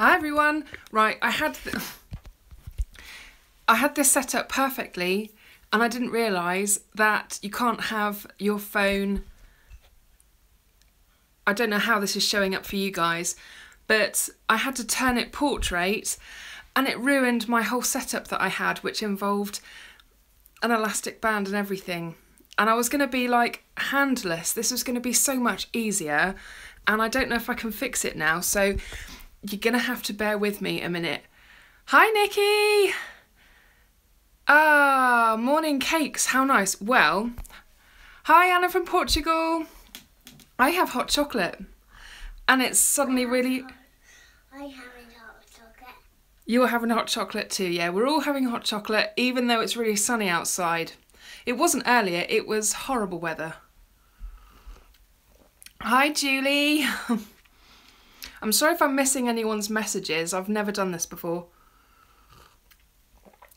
Hi everyone. Right, I had this set up perfectly and I didn't realise that you can't have your phone. I don't know how this is showing up for you guys, but I had to turn it portrait and it ruined my whole setup that I had, which involved an elastic band and everything. And I was going to be like handless. This was going to be so much easier and I don't know if I can fix it now. So you're going to have to bear with me a minute. Hi, Nikki. Ah, morning cakes. How nice. Well, hi, Anna from Portugal. I have hot chocolate and it's suddenly really... I having hot chocolate. You're having hot chocolate too, yeah. We're all having hot chocolate, even though it's really sunny outside. It wasn't earlier, it was horrible weather. Hi, Julie. I'm sorry if I'm missing anyone's messages. I've never done this before.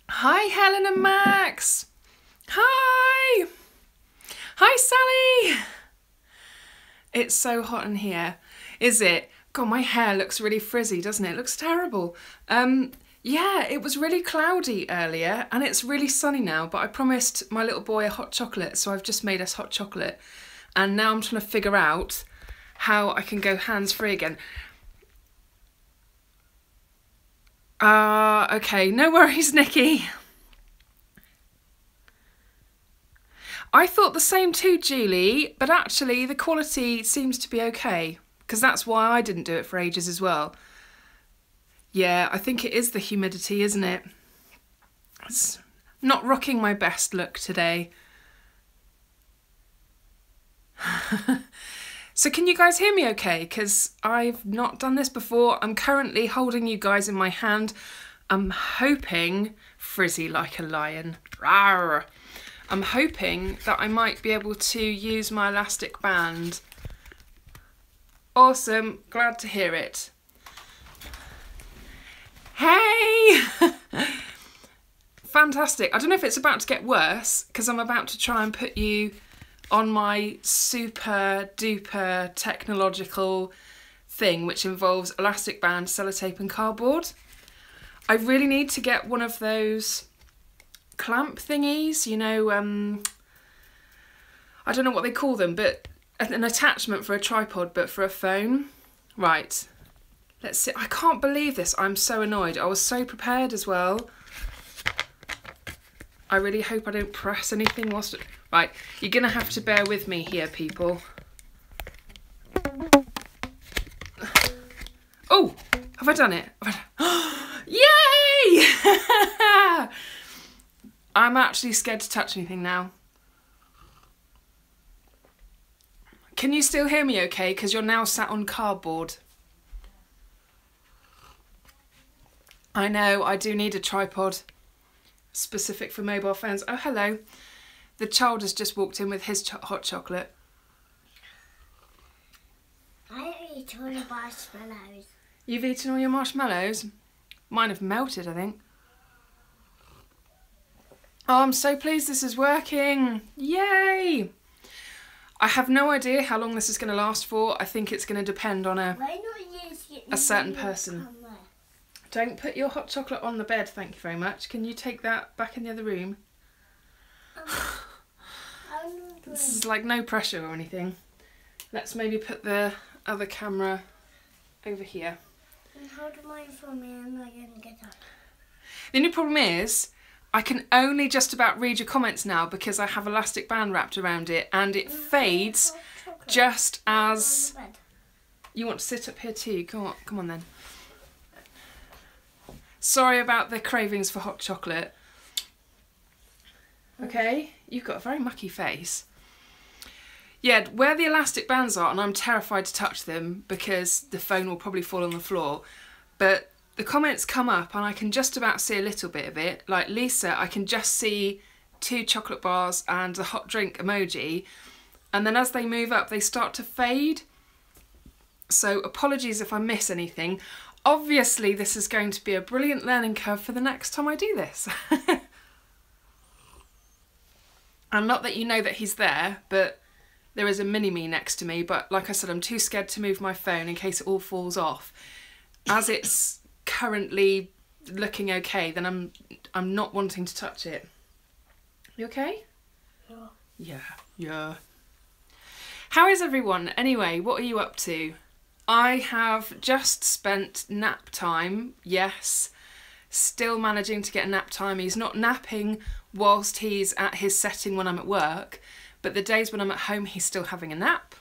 Hi, Helen and Max. Hi. Hi, Sally. It's so hot in here. Is it? God, my hair looks really frizzy, doesn't it? It looks terrible. Yeah, it was really cloudy earlier and it's really sunny now, but I promised my little boy a hot chocolate, so I've just made us hot chocolate. And now I'm trying to figure out how I can go hands-free again. Okay, no worries, Nikki. I thought the same too, Julie, but actually the quality seems to be okay, because that's why I didn't do it for ages as well. Yeah, I think it is the humidity, isn't it? It's not rocking my best look today. So can you guys hear me okay? Because I've not done this before. I'm currently holding you guys in my hand. I'm hoping, frizzy like a lion, rawr. I'm hoping that I might be able to use my elastic band. Awesome, glad to hear it. Hey! Fantastic. I don't know if it's about to get worse because I'm about to try and put you on my super duper technological thing, which involves elastic band, sellotape and cardboard. I really need to get one of those clamp thingies, you know, I don't know what they call them, but an attachment for a tripod, but for a phone. Right, let's see. I can't believe this. I'm so annoyed. I was so prepared as well. I really hope I don't press anything whilst it... Right, you're going to have to bear with me here, people. Oh, have I done it? Yay! I'm actually scared to touch anything now. Can you still hear me okay? Because you're now sat on cardboard. I know, I do need a tripod. Specific for mobile phones. Oh, hello. The child has just walked in with his hot chocolate. I ate all the marshmallows. You've eaten all your marshmallows? Mine have melted, I think. Oh, I'm so pleased this is working. Yay! I have no idea how long this is going to last for. I think it's going to depend on a certain person. Don't put your hot chocolate on the bed, thank you very much. Can you take that back in the other room? This is like no pressure or anything. Let's maybe put the other camera over here. And hold mine for me and I'm going to get up. The only problem is I can only just about read your comments now because I have elastic band wrapped around it and it fades just as... You want to sit up here too? Come on then. Sorry about the cravings for hot chocolate. Okay, you've got a very mucky face. Yeah, where the elastic bands are, and I'm terrified to touch them because the phone will probably fall on the floor, but the comments come up and I can just about see a little bit of it. Like Lisa, I can just see 2 chocolate bars and a hot drink emoji, and then as they move up, they start to fade. So apologies if I miss anything. Obviously, this is going to be a brilliant learning curve for the next time I do this. And not that you know that he's there, but there is a mini-me next to me. But like I said, I'm too scared to move my phone in case it all falls off. as it's currently looking okay, then I'm not wanting to touch it. You okay? Yeah. Yeah. How is everyone? Anyway, what are you up to? I have just spent nap time. Yes. Still managing to get nap time. He's not napping whilst he's at his setting when I'm at work, but the days when I'm at home, he's still having a nap.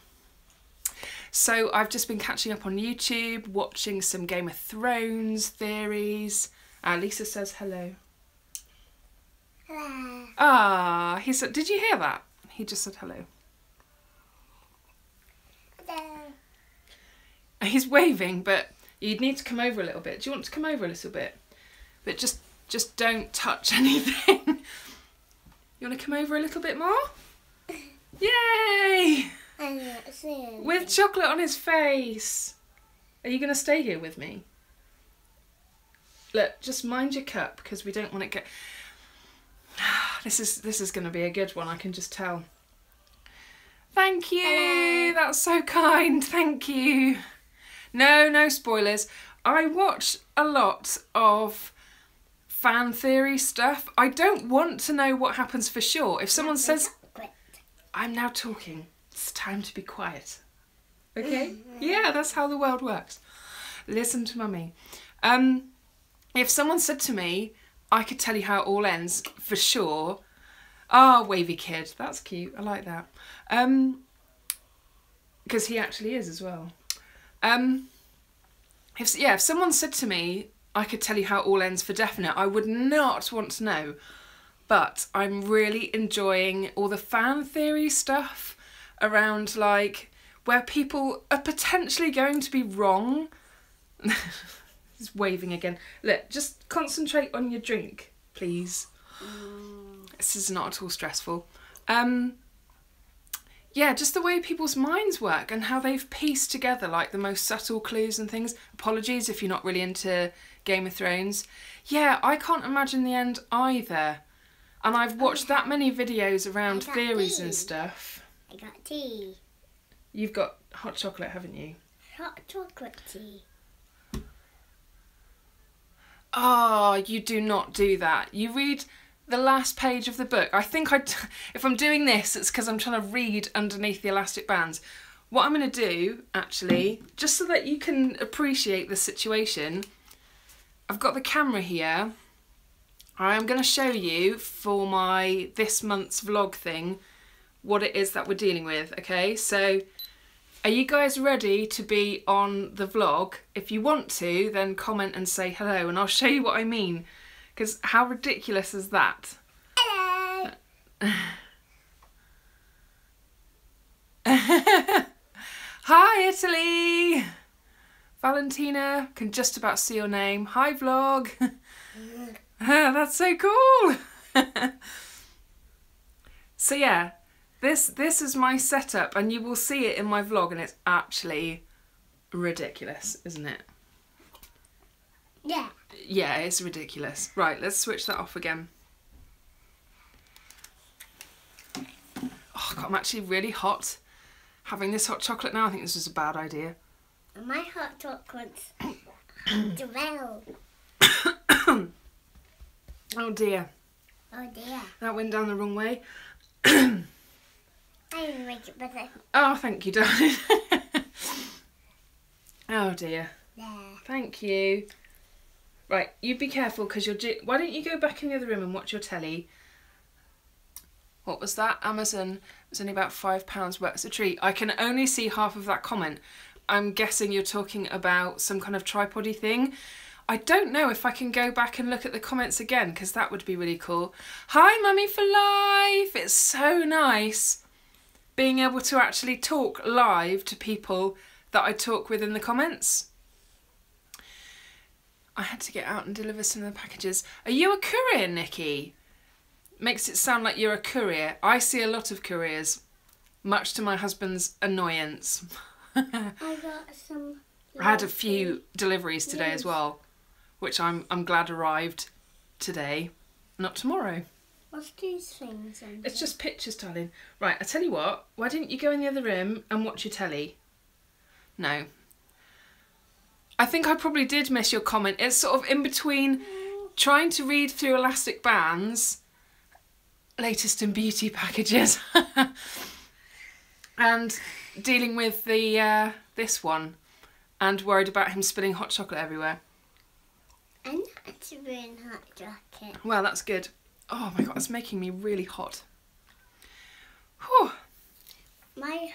So I've just been catching up on YouTube, watching some Game of Thrones theories. Lisa says hello. Hello. Ah, he said, did you hear that? He just said hello. Hello. He's waving, but you'd need to come over a little bit. Do you want to come over a little bit? But just don't touch anything. You want to come over a little bit more? Yay! I'm not seeing With chocolate on his face. Are you going to stay here with me? Look, just mind your cup because we don't want it get... This is going to be a good one, I can just tell. Thank you. Hello. That's so kind. Thank you. No spoilers. I watch a lot of fan theory stuff. I don't want to know what happens for sure. If someone says... I'm now talking. It's time to be quiet. Okay? Yeah, that's how the world works. Listen to mummy. If someone said to me, I could tell you how it all ends for sure. Ah, WavyKate. That's cute. I like that. Because he actually is as well. If someone said to me, I could tell you how it all ends for definite, I would not want to know. But I'm really enjoying all the fan theory stuff around, like, where people are potentially going to be wrong. He's waving again. Look, just concentrate on your drink, please. This is not at all stressful. Yeah, just the way people's minds work and how they've pieced together, like, the most subtle clues and things. Apologies if you're not really into Game of Thrones. Yeah, I can't imagine the end either. And I've watched that many videos around theories and stuff. I got tea. You've got hot chocolate, haven't you? Hot chocolate tea. Oh, you do not do that. You read the last page of the book. I think if I'm doing this, it's because I'm trying to read underneath the elastic bands. What I'm going to do, actually, just so that you can appreciate the situation, I've got the camera here. I'm going to show you for my this month's vlog thing what it is that we're dealing with, okay? So, are you guys ready to be on the vlog? If you want to, then comment and say hello and I'll show you what I mean. Because how ridiculous is that? Hello. Hi, Italy! Valentina, can just about see your name. Hi, vlog! That's so cool! So yeah, this is my setup and you will see it in my vlog and it's actually ridiculous, isn't it? Yeah. Yeah, it's ridiculous. Right, let's switch that off again. Oh God, I'm actually really hot. Having this hot chocolate now, I think this was a bad idea. My hot chocolate's well. Oh dear. Oh dear. That went down the wrong way. I didn't make it better. Oh, thank you, darling. Oh dear. There. Thank you. Right, you be careful because you're... Why don't you go back in the other room and watch your telly? What was that? Amazon was only about £5 works a treat. I can only see half of that comment. I'm guessing you're talking about some kind of tripod-y thing. I don't know if I can go back and look at the comments again because that would be really cool. Hi, Mummy for Life! It's so nice being able to actually talk live to people that I talk with in the comments. I had to get out and deliver some of the packages. Are you a courier, Nikki? Makes it sound like you're a courier. I see a lot of couriers, much to my husband's annoyance. I got some. I had a few deliveries today as well, which I'm glad arrived today, not tomorrow. What's these things? It's just pictures, darling. Right, I tell you what, why didn't you go in the other room and watch your telly? No. I think I probably did miss your comment. It's sort of in between trying to read through elastic bands, latest in beauty packages, and dealing with the this one, and worried about him spilling hot chocolate everywhere. I'm not doing hot chocolate. Well, that's good. Oh my god, it's making me really hot. Whew. My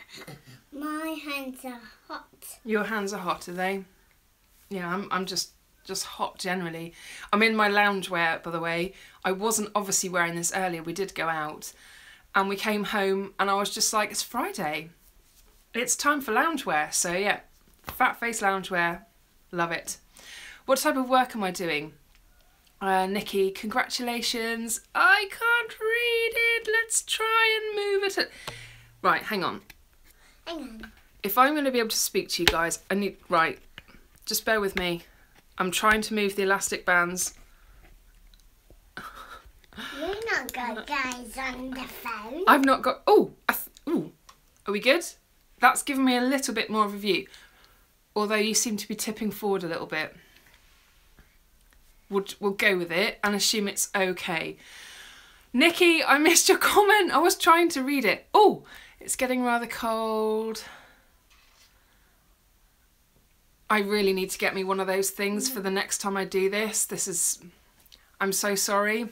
hands are hot. Your hands are hot, are they? Yeah, I'm just hot generally. I'm in my loungewear, by the way. I wasn't obviously wearing this earlier. We did go out and we came home and I was just like, it's Friday. It's time for loungewear. So yeah, fat face loungewear. Love it. What type of work am I doing? Nikki, congratulations. I can't read it. Let's try and move it. Right, hang on. Hang on. If I'm going to be able to speak to you guys, I need... Right, just bear with me. I'm trying to move the elastic bands. You're not got guys on the phone. I've not got... Oh! Ooh. Are we good? That's given me a little bit more of a view. Although you seem to be tipping forward a little bit. We'll go with it and assume it's okay. Nikki, I missed your comment. I was trying to read it. Oh, it's getting rather cold. I really need to get me one of those things for the next time I do this. This is... I'm so sorry.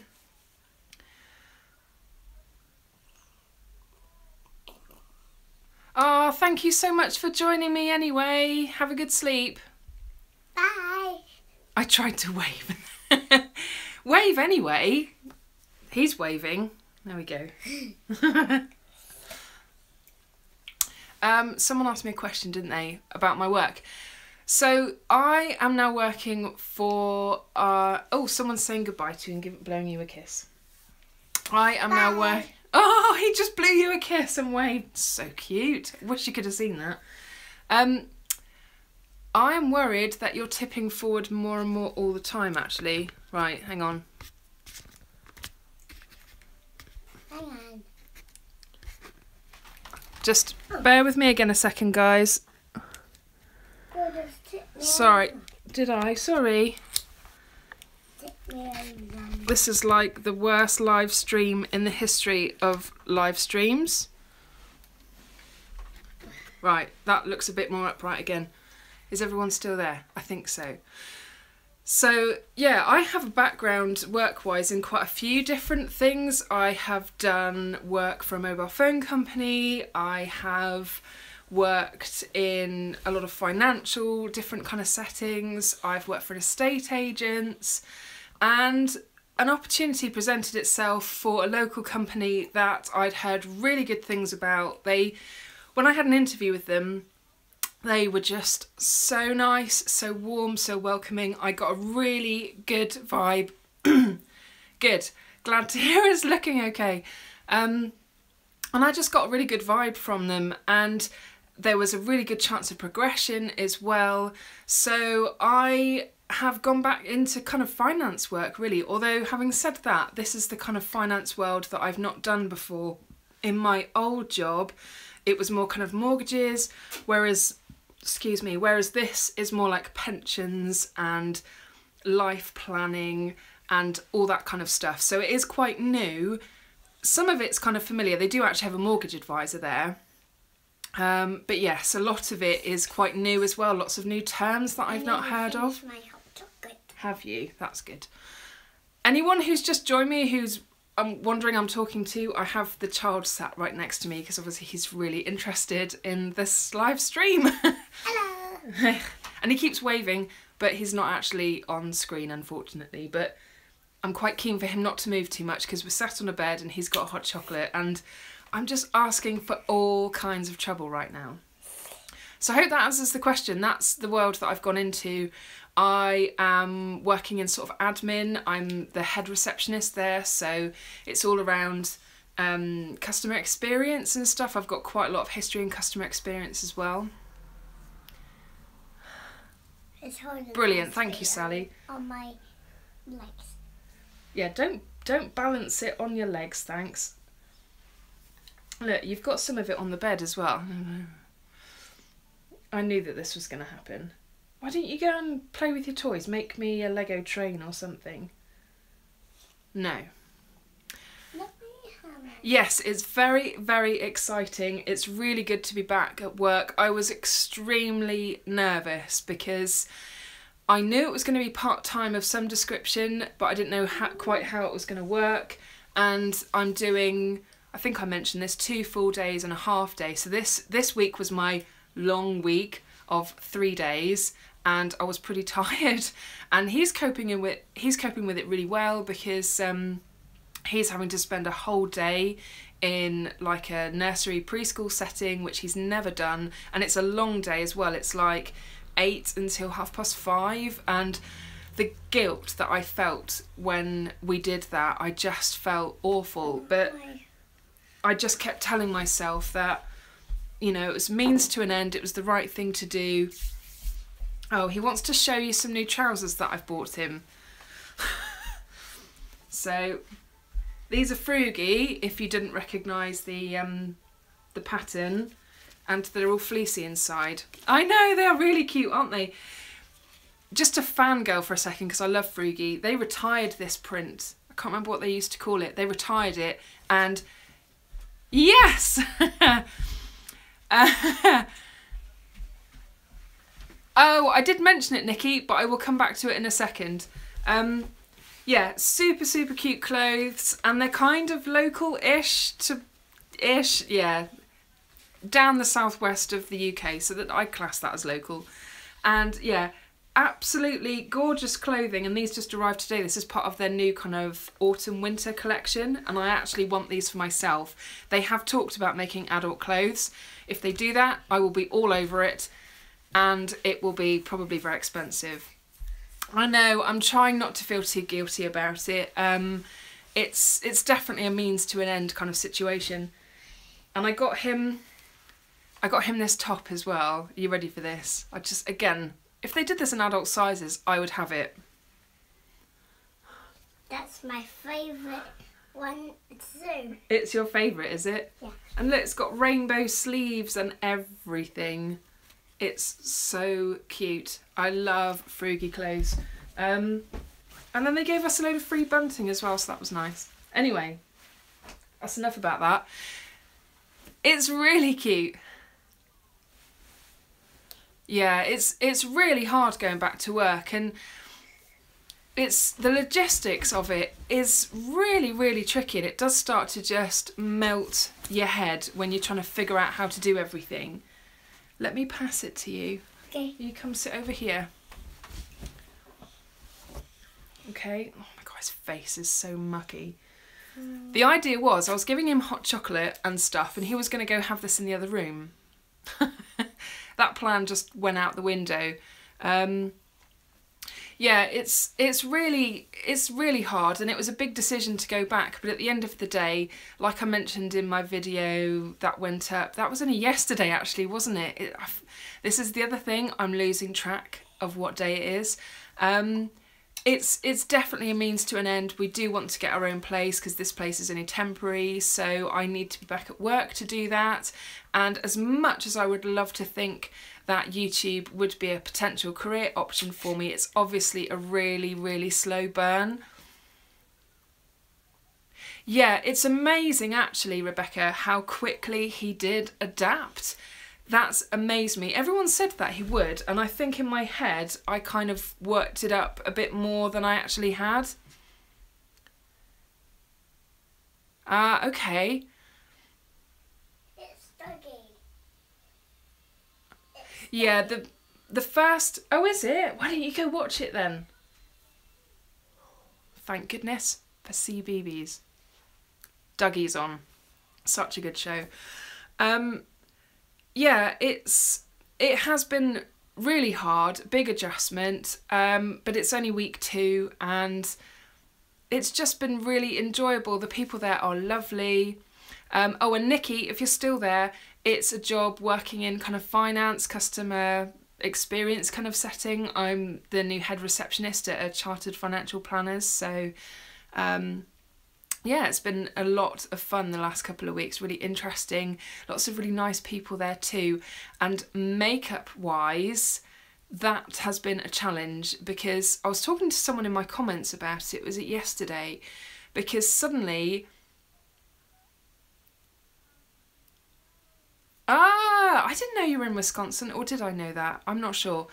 Oh, thank you so much for joining me anyway. Have a good sleep. Bye. I tried to wave. Wave anyway. He's waving. There we go. Someone asked me a question, didn't they, about my work. So I am now working for... oh, someone's saying goodbye to you and blowing you a kiss. I am now working... Oh, he just blew you a kiss and waved. So cute. Wish you could have seen that. I am worried that you're tipping forward more and more all the time, actually. Right, hang on. Hang on. Just bear with me again a second, guys. Sorry. Did I? Sorry. This is like the worst live stream in the history of live streams. Right, that looks a bit more upright again. Is everyone still there? I think so. So, yeah, I have a background work-wise in quite a few different things. I have done work for a mobile phone company. I have worked in a lot of financial, different kind of settings. I've worked for an estate agents. And an opportunity presented itself for a local company that I'd heard really good things about. When I had an interview with them, they were just so nice, so warm, so welcoming. I got a really good vibe. Good. Glad to hear it's looking okay. And I just got a really good vibe from them, and there was a really good chance of progression as well. So I have gone back into kind of finance work, really. Although, having said that, this is the kind of finance world that I've not done before. In my old job, it was more kind of mortgages, whereas this is more like pensions and life planning and all that kind of stuff. So it is quite new. Some of it's kind of familiar. They do actually have a mortgage advisor there. But yes, a lot of it is quite new as well. Lots of new terms that I've not heard of. My hot chocolate. Have you? That's good. Anyone who's just joined me who's wondering I'm talking to, I have the child sat right next to me because obviously he's really interested in this live stream. Hello. And he keeps waving, but he's not actually on screen, unfortunately. But I'm quite keen for him not to move too much because we're sat on a bed and he's got hot chocolate and I'm just asking for all kinds of trouble right now. So I hope that answers the question. That's the world that I've gone into. I am working in sort of admin. I'm the head receptionist there, so it's all around customer experience and stuff. I've got quite a lot of history in customer experience as well. Brilliant, thank you, Sally. On my legs. Yeah, don't balance it on your legs, thanks. Look, you've got some of it on the bed as well. I knew that this was going to happen. Why don't you go and play with your toys? Make me a Lego train or something. No. Let me have it. Yes, it's very, very exciting. It's really good to be back at work. I was extremely nervous because I knew it was going to be part-time of some description, but I didn't know quite how it was going to work. And I'm doing, I think I mentioned this, 2 full days and a half day. So this week was my long week of 3 days, and I was pretty tired. And he's coping with it really well because he's having to spend a whole day in like a nursery preschool setting, which he's never done, and it's a long day as well. It's like 8 until 5:30, and the guilt that I felt when we did that, I just felt awful. But I just kept telling myself that, you know, it was means to an end, it was the right thing to do. Oh, he wants to show you some new trousers that I've bought him. So these are Frugi, if you didn't recognise the pattern, and they're all fleecy inside. I know, they are really cute, aren't they? Just to fangirl for a second, because I love Frugi, they retired this print. I can't remember what they used to call it. They retired it, and yes! Oh, I did mention it, Nikki, but I will come back to it in a second. Yeah, super, super cute clothes, and they're kind of local-ish yeah, down the southwest of the UK, so that I class that as local. And yeah, absolutely gorgeous clothing, and these just arrived today. This is part of their new kind of autumn-winter collection, and I actually want these for myself. They have talked about making adult clothes. If they do that, I will be all over it, and it will be probably very expensive. I know, I'm trying not to feel too guilty about it. It's definitely a means to an end kind of situation. And I got him this top as well. Are you ready for this? Again, if they did this in adult sizes, I would have it. That's my favourite one too. It's your favourite, is it? Yeah. And look, it's got rainbow sleeves and everything. It's so cute. I love Frugi Clothes. And then they gave us a load of free bunting as well, so that was nice. Anyway, that's enough about that. It's really cute. Yeah, it's really hard going back to work, and the logistics of it is really, really tricky, and it does start to just melt your head when you're trying to figure out how to do everything. Let me pass it to you. Okay. You come sit over here. Okay. Oh my god, his face is so mucky. The idea was I was giving him hot chocolate and stuff, and he was going to go have this in the other room. That plan just went out the window. Yeah, it's really hard, and it was a big decision to go back, but at the end of the day, like I mentioned in my video that went up, that was only yesterday actually, wasn't it? This is the other thing, I'm losing track of what day it is. It's definitely a means to an end. We do want to get our own place because this place is only temporary, so I need to be back at work to do that. And as much as I would love to think that YouTube would be a potential career option for me, it's obviously a really, really slow burn. Yeah, it's amazing actually, Rebecca, how quickly he did adapt. That's amazed me. Everyone said that he would, and I think in my head I kind of worked it up a bit more than I actually had. Okay. It's Dougie. Yeah, the first... Oh, is it? Why don't you go watch it then? Thank goodness for CBeebies. Dougie's on. Such a good show. Yeah, it has been really hard, big adjustment, but it's only week 2 and it's just been really enjoyable. The people there are lovely. Oh, and Nikki, if you're still there, it's a job working in kind of finance, customer experience kind of setting. I'm the new head receptionist at a Chartered Financial Planners, so yeah, it's been a lot of fun the last couple of weeks, really interesting, lots of really nice people there too. And makeup wise, that has been a challenge, because I was talking to someone in my comments about it, was it yesterday? Because suddenly... I didn't know you were in Wisconsin, or did I know that? I'm not sure.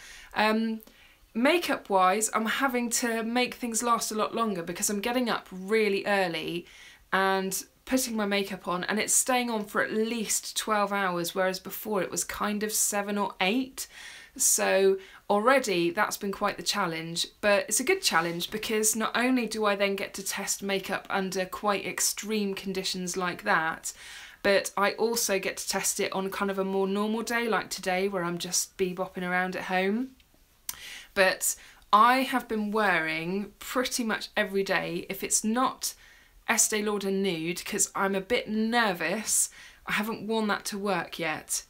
Makeup wise, I'm having to make things last a lot longer because I'm getting up really early and putting my makeup on, and it's staying on for at least 12 hours, whereas before it was kind of 7 or 8. So already that's been quite the challenge, but it's a good challenge because not only do I then get to test makeup under quite extreme conditions like that, but I also get to test it on kind of a more normal day like today, where I'm just bebopping around at home. But I have been wearing pretty much every day, if it's not Estee Lauder Nude, because I'm a bit nervous. I haven't worn that to work yet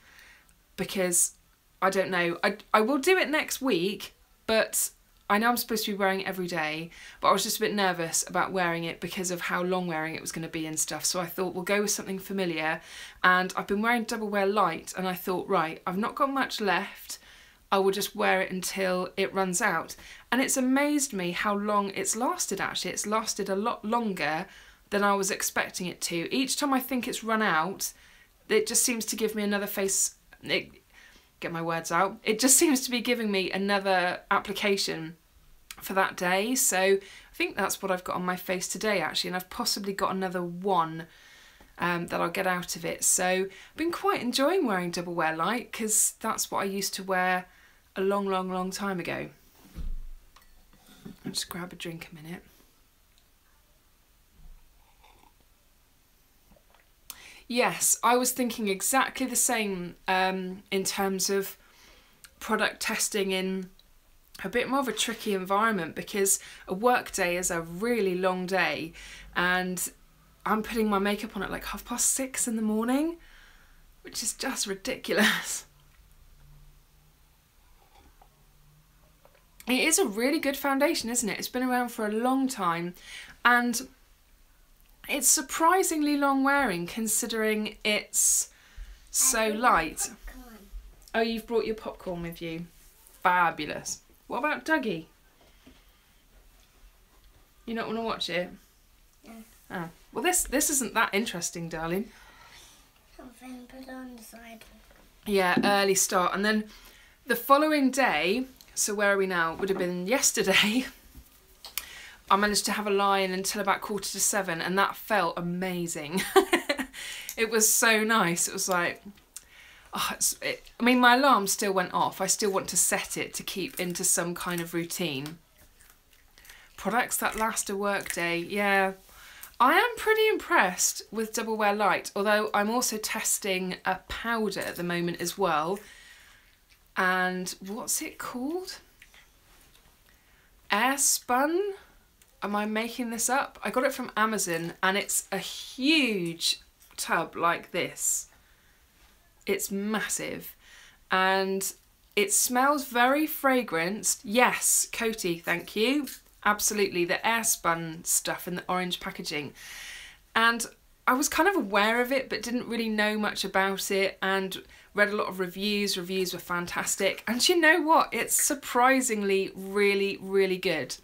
because I don't know. I will do it next week, but I know I'm supposed to be wearing it every day, but I was just a bit nervous about wearing it because of how long wearing it was going to be and stuff. So I thought we'll go with something familiar, and I've been wearing Double Wear Light, and I thought, right, I've not got much left. I will just wear it until it runs out. And it's amazed me how long it's lasted actually. It's lasted a lot longer than I was expecting it to. Each time I think it's run out, it just seems to give me another face... Get my words out. It just seems to be giving me another application for that day. So I think that's what I've got on my face today actually, and I've possibly got another one that I'll get out of it. So I've been quite enjoying wearing Double Wear Light because that's what I used to wear a long time ago. I'll just grab a drink a minute. Yes, I was thinking exactly the same in terms of product testing in a bit more of a tricky environment, because a work day is a really long day and I'm putting my makeup on at like 6:30 in the morning, which is just ridiculous. It is a really good foundation, isn't it? It's been around for a long time and it's surprisingly long wearing considering it's so light. Oh, you've brought your popcorn with you. Fabulous. What about Dougie? You not want to watch it? No. Oh. Well, this isn't that interesting, darling. Something put on the side. Yeah, early start. And then the following day, so where are we now? It would have been yesterday. I managed to have a lie-in until about 7:15, and that felt amazing. It was so nice. It was like, oh, I mean, my alarm still went off. I still want to set it to keep into some kind of routine. Products that last a work day, yeah. I am pretty impressed with Double Wear Light, although I'm also testing a powder at the moment as well. And what's it called? Air Spun? Am I making this up? I got it from Amazon and it's a huge tub like this. It's massive and it smells very fragranced. Yes, Coty, thank you. Absolutely, the Air Spun stuff in the orange packaging. And I was kind of aware of it but didn't really know much about it, and read a lot of reviews. Reviews were fantastic, and you know what? It's surprisingly really good.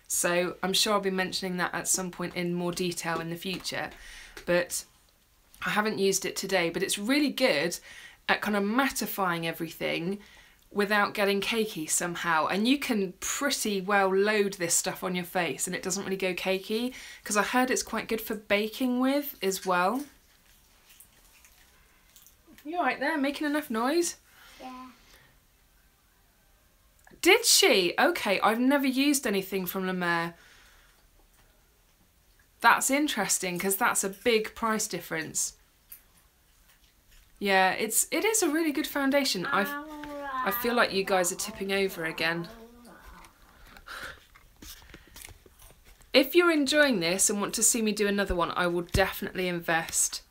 So I'm sure I'll be mentioning that at some point in more detail in the future, but I haven't used it today. But it's really good at kind of mattifying everything without getting cakey somehow, and you can pretty well load this stuff on your face and it doesn't really go cakey, because I heard it's quite good for baking with as well. You alright there, making enough noise? Yeah. Did she? Okay, I've never used anything from La Mer. That's interesting because that's a big price difference. Yeah, it is a really good foundation. I feel like you guys are tipping over again. If you're enjoying this and want to see me do another one, I will definitely invest.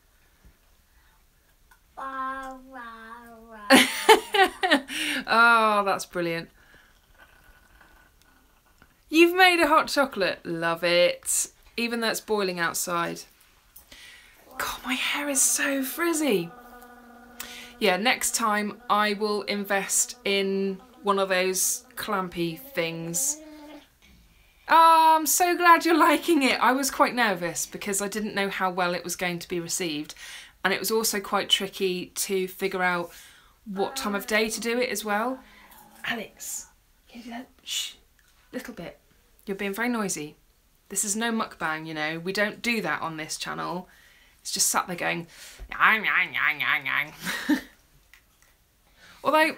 Oh, that's brilliant. You've made a hot chocolate. Love it. Even though it's boiling outside. God, my hair is so frizzy. Yeah, next time I will invest in one of those clampy things. Oh, I'm so glad you're liking it. I was quite nervous because I didn't know how well it was going to be received. And it was also quite tricky to figure out what time of day to do it as well. Alex, can you do that? Shh, little bit. You're being very noisy. This is no mukbang, you know. We don't do that on this channel. It's just sat there going, yang, yang, yang, yang, yang. Although,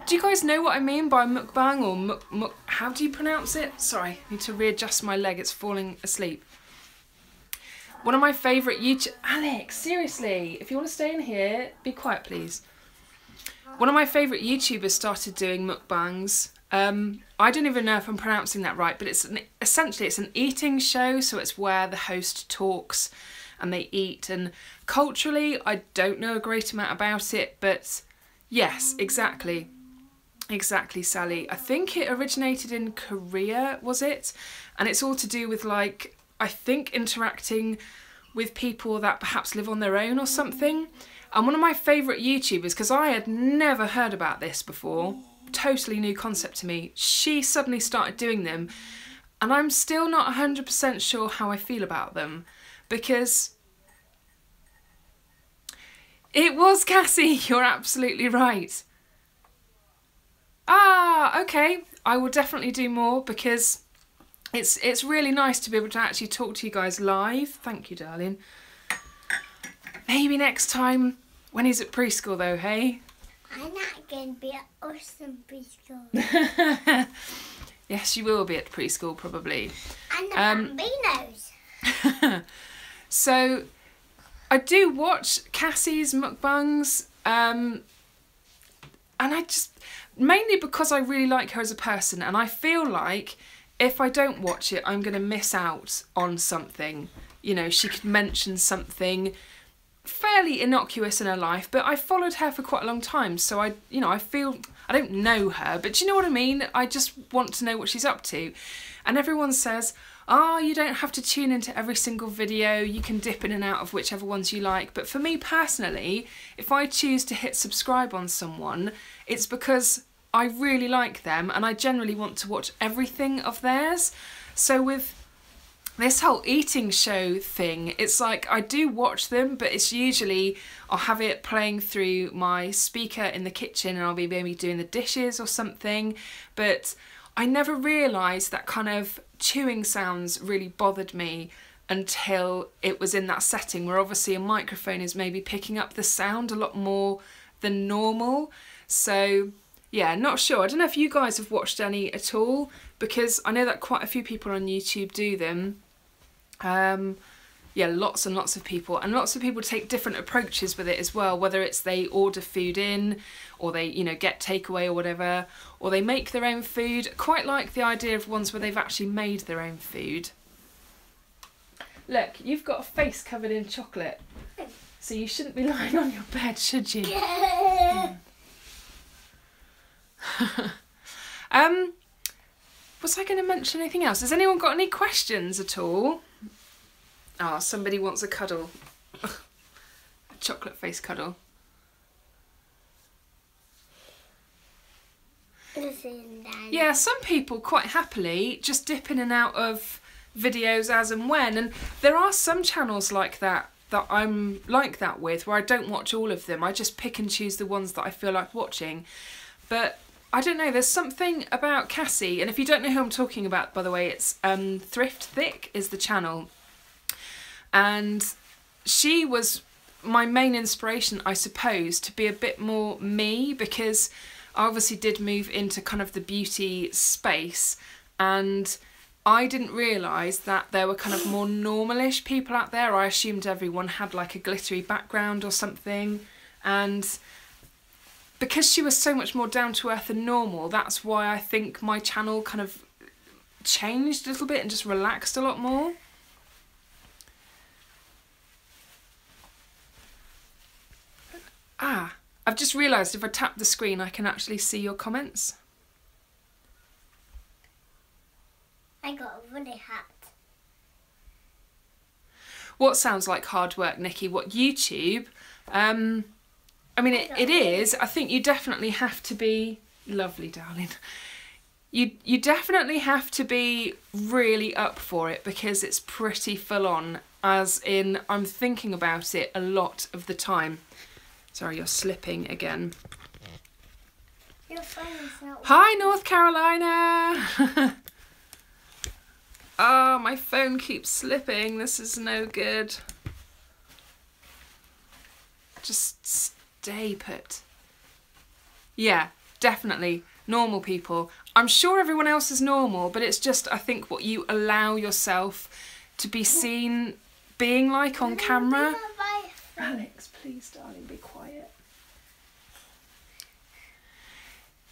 do you guys know what I mean by mukbang or how do you pronounce it? Sorry, I need to readjust my leg, it's falling asleep. One of my favourite Alex, seriously, if you want to stay in here, be quiet please. One of my favourite YouTubers started doing mukbangs. I don't even know if I'm pronouncing that right, but essentially it's an eating show, so it's where the host talks and they eat, and culturally I don't know a great amount about it, but yes, exactly, Sally. I think it originated in Korea, was it? And it's all to do with, like, I think interacting with people that perhaps live on their own or something. And one of my favourite YouTubers, because I had never heard about this before, totally new concept to me, she suddenly started doing them, and I'm still not 100% sure how I feel about them, because it was Cassie, you're absolutely right. Ah, okay, I will definitely do more, because it's really nice to be able to actually talk to you guys live. Thank you, darling. Maybe next time when he's at preschool though, hey? I'm not going to be at awesome preschool. Yes, you will be at preschool probably. And the bambinos. So, I do watch Cassie's mukbangs, and I just, mainly because I really like her as a person, and I feel like if I don't watch it, I'm going to miss out on something. You know, she could mention something fairly innocuous in her life, but I followed her for quite a long time, so I feel, I don't know her, but do you know what I mean? I just want to know what she's up to. And everyone says, oh, you don't have to tune into every single video, you can dip in and out of whichever ones you like. But for me personally, if I choose to hit subscribe on someone, it's because I really like them and I generally want to watch everything of theirs. So with this whole eating show thing, it's like I do watch them, but it's usually I'll have it playing through my speaker in the kitchen and I'll be maybe doing the dishes or something. But I never realised that kind of chewing sounds really bothered me until it was in that setting where obviously a microphone is maybe picking up the sound a lot more than normal. So yeah, not sure. I don't know if you guys have watched any at all, because I know that quite a few people on YouTube do them. Yeah, lots and lots of people, and lots of people take different approaches with it as well, whether it's they order food in, or they, you know, get takeaway or whatever, or they make their own food. Quite like the idea of ones where they've actually made their own food. Look, you've got a face covered in chocolate, so you shouldn't be lying on your bed, should you? Was I going to mention anything else? Has anyone got any questions at all? Oh, somebody wants a cuddle. A chocolate face cuddle. Yeah, some people quite happily just dip in and out of videos as and when, and there are some channels like that I'm like that with, where I don't watch all of them. I just pick and choose the ones that I feel like watching. But I don't know, there's something about Cassie, and if you don't know who I'm talking about, by the way, it's Thrift Thick is the channel. And she was my main inspiration, I suppose, to be a bit more me, because I obviously did move into kind of the beauty space, and I didn't realise that there were kind of more normalish people out there. I assumed everyone had like a glittery background or something, and because she was so much more down to earth and normal, that's why I think my channel kind of changed a little bit and just relaxed a lot more. Ah, I've just realised if I tap the screen I can actually see your comments. I got a Winnie hat. What sounds like hard work, Nikki? What, YouTube? I mean, it is. I think you definitely have to be, Lovely, darling. You definitely have to be really up for it because it's pretty full on, as in I'm thinking about it a lot of the time. Sorry, you're slipping again. Your phone is not. Hi, North Carolina! Oh, my phone keeps slipping. This is no good. Just stay put. Yeah, definitely. Normal people. I'm sure everyone else is normal, but it's just, I think, what you allow yourself to be seen being like on camera. Alex, please, darling, be quiet.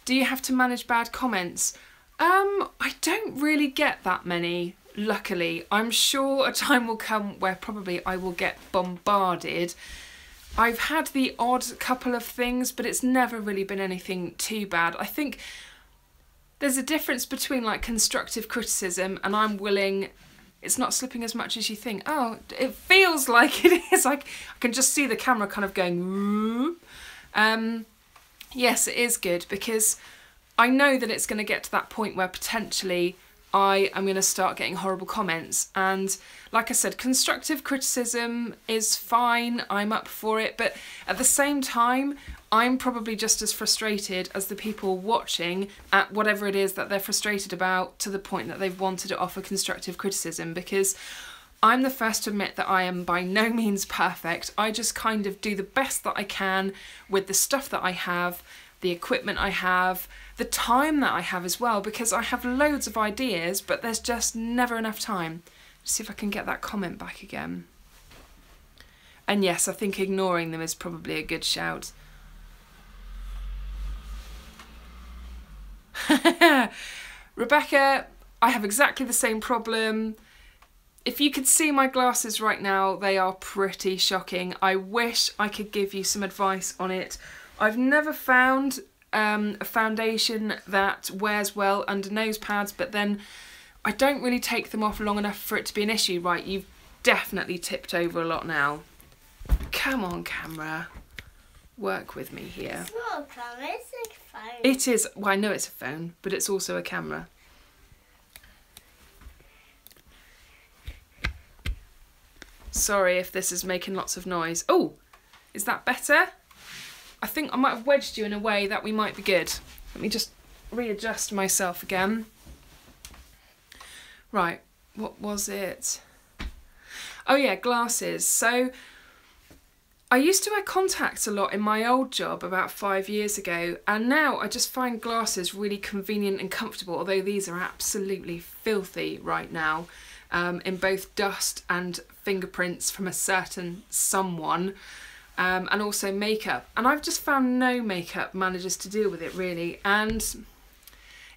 Do you have to manage bad comments? I don't really get that many, luckily. I'm sure a time will come where probably I will get bombarded. I've had the odd couple of things, but it's never really been anything too bad. I think there's a difference between like constructive criticism and I'm willing, it's not slipping as much as you think. Oh, it feels like it is. Like I can just see the camera kind of going, woo. Yes, it is good because I know that it's going to get to that point where potentially I am going to start getting horrible comments, and like I said, constructive criticism is fine, I'm up for it, but at the same time I'm probably just as frustrated as the people watching at whatever it is that they're frustrated about, to the point that they've wanted to offer constructive criticism, because I'm the first to admit that I am by no means perfect. I just kind of do the best that I can with the stuff that I have, the equipment I have, the time that I have as well, because I have loads of ideas, but there's just never enough time. Let's see if I can get that comment back again. And yes, I think ignoring them is probably a good shout. Rebecca, I have exactly the same problem. If you could see my glasses right now, they are pretty shocking. I wish I could give you some advice on it. I've never found a foundation that wears well under nose pads, but then I don't really take them off long enough for it to be an issue. Right, you've definitely tipped over a lot now. Come on, camera. Work with me here. It's not a camera, it's a phone. It is. Well, I know it's a phone, but it's also a camera. Sorry if this is making lots of noise. Oh, is that better? I think I might have wedged you in a way that we might be good. Let me just readjust myself again. Right, what was it? Oh yeah, glasses. So I used to wear contacts a lot in my old job about 5 years ago, and now I just find glasses really convenient and comfortable, although these are absolutely filthy right now, in both dust and fingerprints from a certain someone. And also makeup, and I've just found no makeup manages to deal with it really, and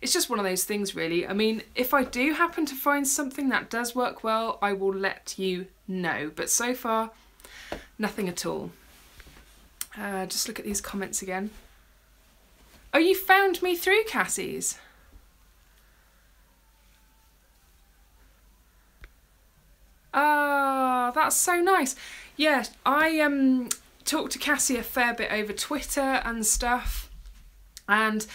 it's just one of those things really. I mean, if I do happen to find something that does work well, I will let you know, but so far nothing at all. Just look at these comments again. Oh, you found me through Cassie's. Ah, that's so nice. Yeah, I talked to Cassie a fair bit over Twitter and stuff, and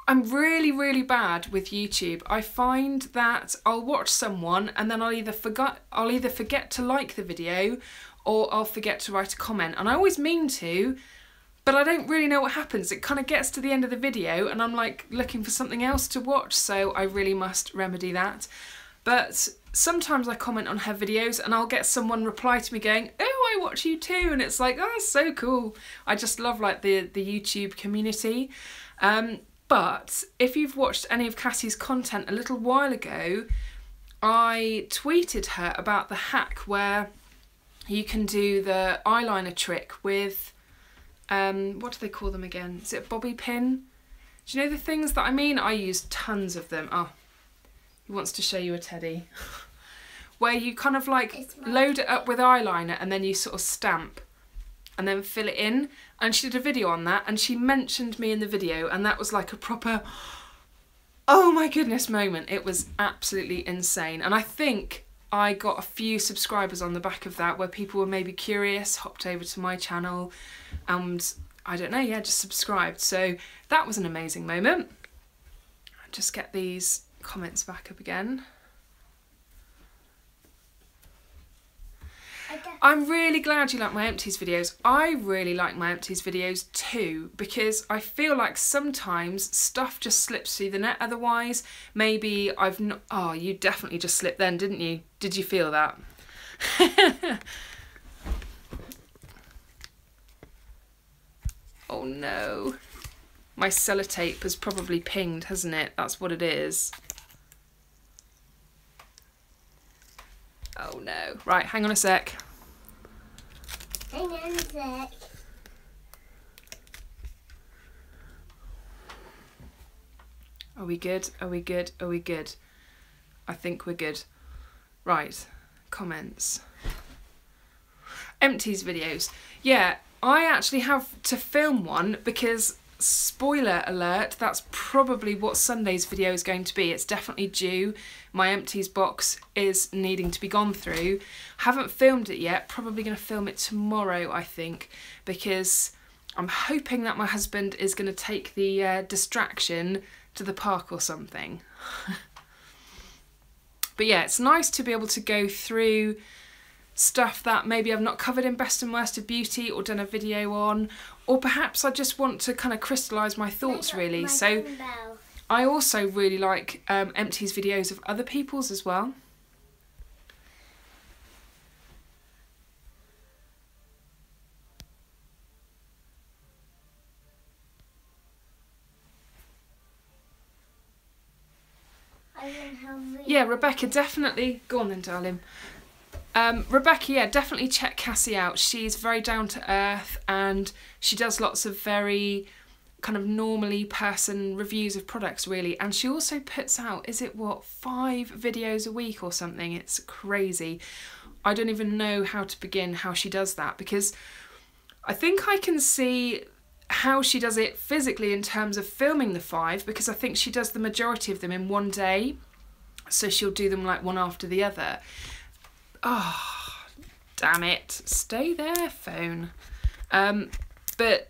I'm really bad with YouTube. I find that I'll watch someone and then I'll either forget to like the video, or I'll forget to write a comment, and I always mean to, but I don't really know what happens. It kind of gets to the end of the video and I'm like looking for something else to watch, so I really must remedy that. But sometimes I comment on her videos and I'll get someone reply to me going, oh, I watch you too, and it's like, oh, that's so cool. I just love like the YouTube community. But if you've watched any of Cassie's content a little while ago, I tweeted her about the hack where you can do the eyeliner trick with, what do they call them again? Is it a bobby pin? Do you know the things that I mean? I use tons of them. Oh, he wants to show you a teddy. Where you kind of like load it up with eyeliner and then you sort of stamp and then fill it in. And she did a video on that and she mentioned me in the video, and that was like a proper, oh my goodness moment. It was absolutely insane. And I think I got a few subscribers on the back of that, where people were maybe curious, hopped over to my channel, and I don't know, yeah, just subscribed. So that was an amazing moment. I'll just get these comments back up again. I'm really glad you like my Empties videos. I really like my Empties videos too, because I feel like sometimes stuff just slips through the net otherwise. Maybe I've not... Oh, you definitely just slipped then, didn't you? Did you feel that? Oh no. My sellotape has probably pinged, hasn't it? That's what it is. Oh no. Right, hang on a sec. Hang on a sec. Are we good? Are we good? Are we good? I think we're good. Right, comments. Empties videos. Yeah, I actually have to film one because, spoiler alert, that's probably what Sunday's video is going to be. It's definitely due. My Empties box is needing to be gone through. Haven't filmed it yet, probably going to film it tomorrow, I think, because I'm hoping that my husband is going to take the distraction to the park or something. But yeah, it's nice to be able to go through stuff that maybe I've not covered in Best and Worst of Beauty or done a video on, or perhaps I just want to kind of crystallise my thoughts really. So I also really like Empties videos of other people's as well. Yeah, Rebecca, definitely. Go on then, darling. Rebecca, yeah, definitely check Cassie out. She's very down to earth and she does lots of very kind of normally person reviews of products really, and she also puts out, is it what, 5 videos a week or something? It's crazy. I don't even know how to begin how she does that, because I think I can see how she does it physically in terms of filming the 5, because I think she does the majority of them in one day, so she'll do them like one after the other. Oh, damn it. Stay there, phone. But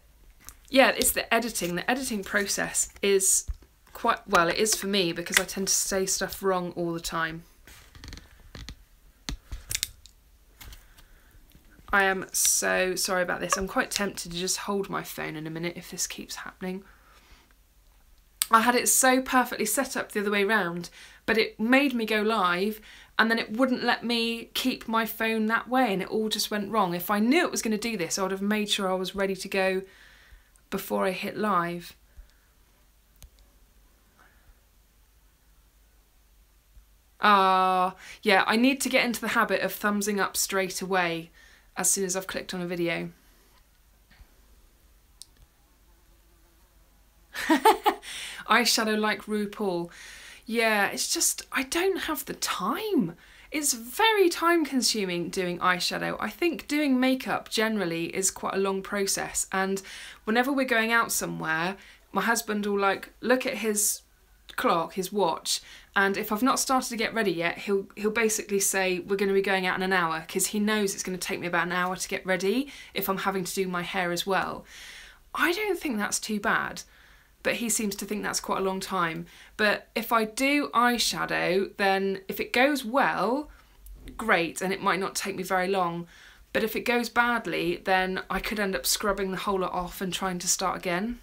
yeah, it's the editing. The editing process is quite, well, it is for me because I tend to say stuff wrong all the time. I am so sorry about this. I'm quite tempted to just hold my phone in a minute if this keeps happening. I had it so perfectly set up the other way round, but it made me go live and then it wouldn't let me keep my phone that way and it all just went wrong. If I knew it was going to do this, I would have made sure I was ready to go before I hit live. Yeah, I need to get into the habit of thumbsing up straight away as soon as I've clicked on a video. Eyeshadow like RuPaul. Yeah, it's just, I don't have the time. It's very time consuming doing eyeshadow. I think doing makeup generally is quite a long process, and whenever we're going out somewhere, my husband will like look at his clock, his watch, and if I've not started to get ready yet, he'll basically say we're going to be going out in an hour, because he knows it's going to take me about an hour to get ready if I'm having to do my hair as well. I don't think that's too bad, but he seems to think that's quite a long time. But if I do eyeshadow, then if it goes well, great, and it might not take me very long. But if it goes badly, then I could end up scrubbing the whole lot off and trying to start again.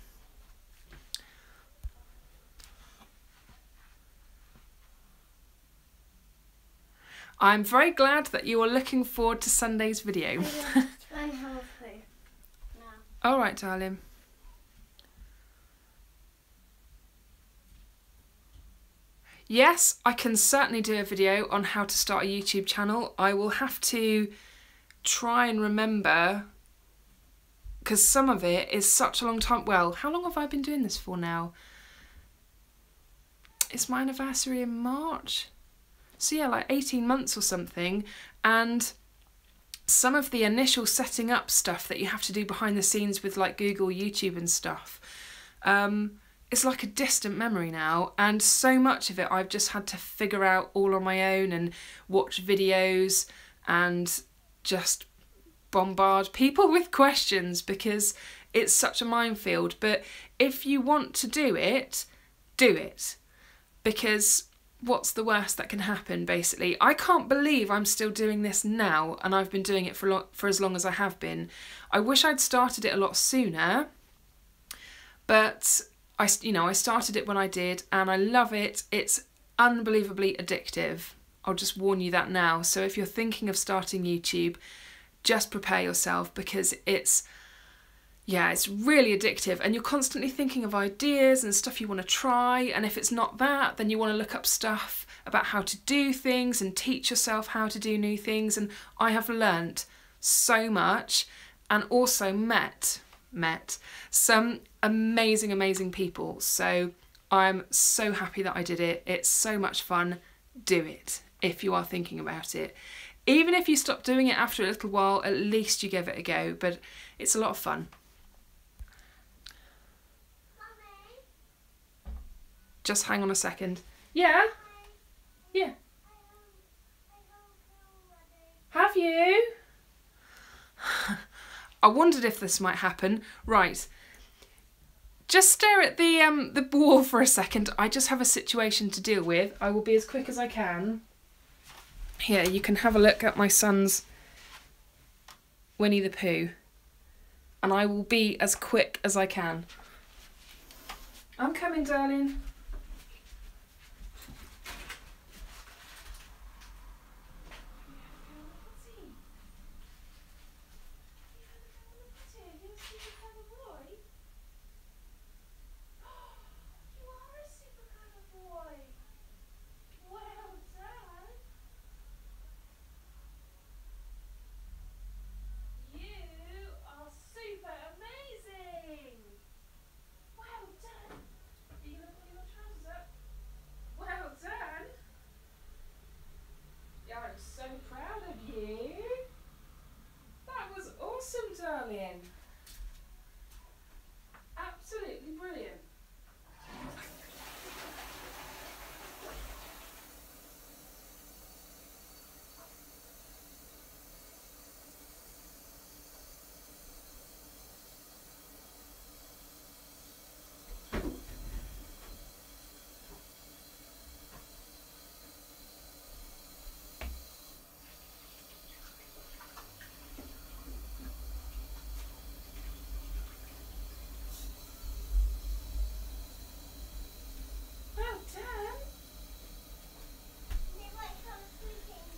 I'm very glad that you are looking forward to Sunday's video. All right, darling. Yes, I can certainly do a video on how to start a YouTube channel. I will have to try and remember, because some of it is such a long time. Well, how long have I been doing this for now? It's my anniversary in March. So yeah, like 18 months or something. And some of the initial setting up stuff that you have to do behind the scenes with like Google, YouTube and stuff, it's like a distant memory now, and so much of it I've just had to figure out all on my own and watch videos and just bombard people with questions, because it's such a minefield. But if you want to do it, because what's the worst that can happen, basically? I can't believe I'm still doing this now, and I've been doing it for as long as I have been. I wish I'd started it a lot sooner, but I started it when I did, and I love it. It's unbelievably addictive. I'll just warn you that now. So if you're thinking of starting YouTube, just prepare yourself, because it's really addictive, and you're constantly thinking of ideas and stuff you want to try, and if it's not that, then you want to look up stuff about how to do things and teach yourself how to do new things. And I have learnt so much, and also met some amazing people. So I'm so happy that I did it. It's so much fun. Do it if you are thinking about it. Even if you stop doing it after a little while, at least you give it a go, but it's a lot of fun. Just hang on a second. Yeah? Yeah. Have you? I wondered if this might happen. Right. Just stare at the wall for a second. I just have a situation to deal with. I will be as quick as I can. Here, you can have a look at my son's Winnie the Pooh. And I will be as quick as I can. I'm coming, darling. Darling. Absolutely brilliant.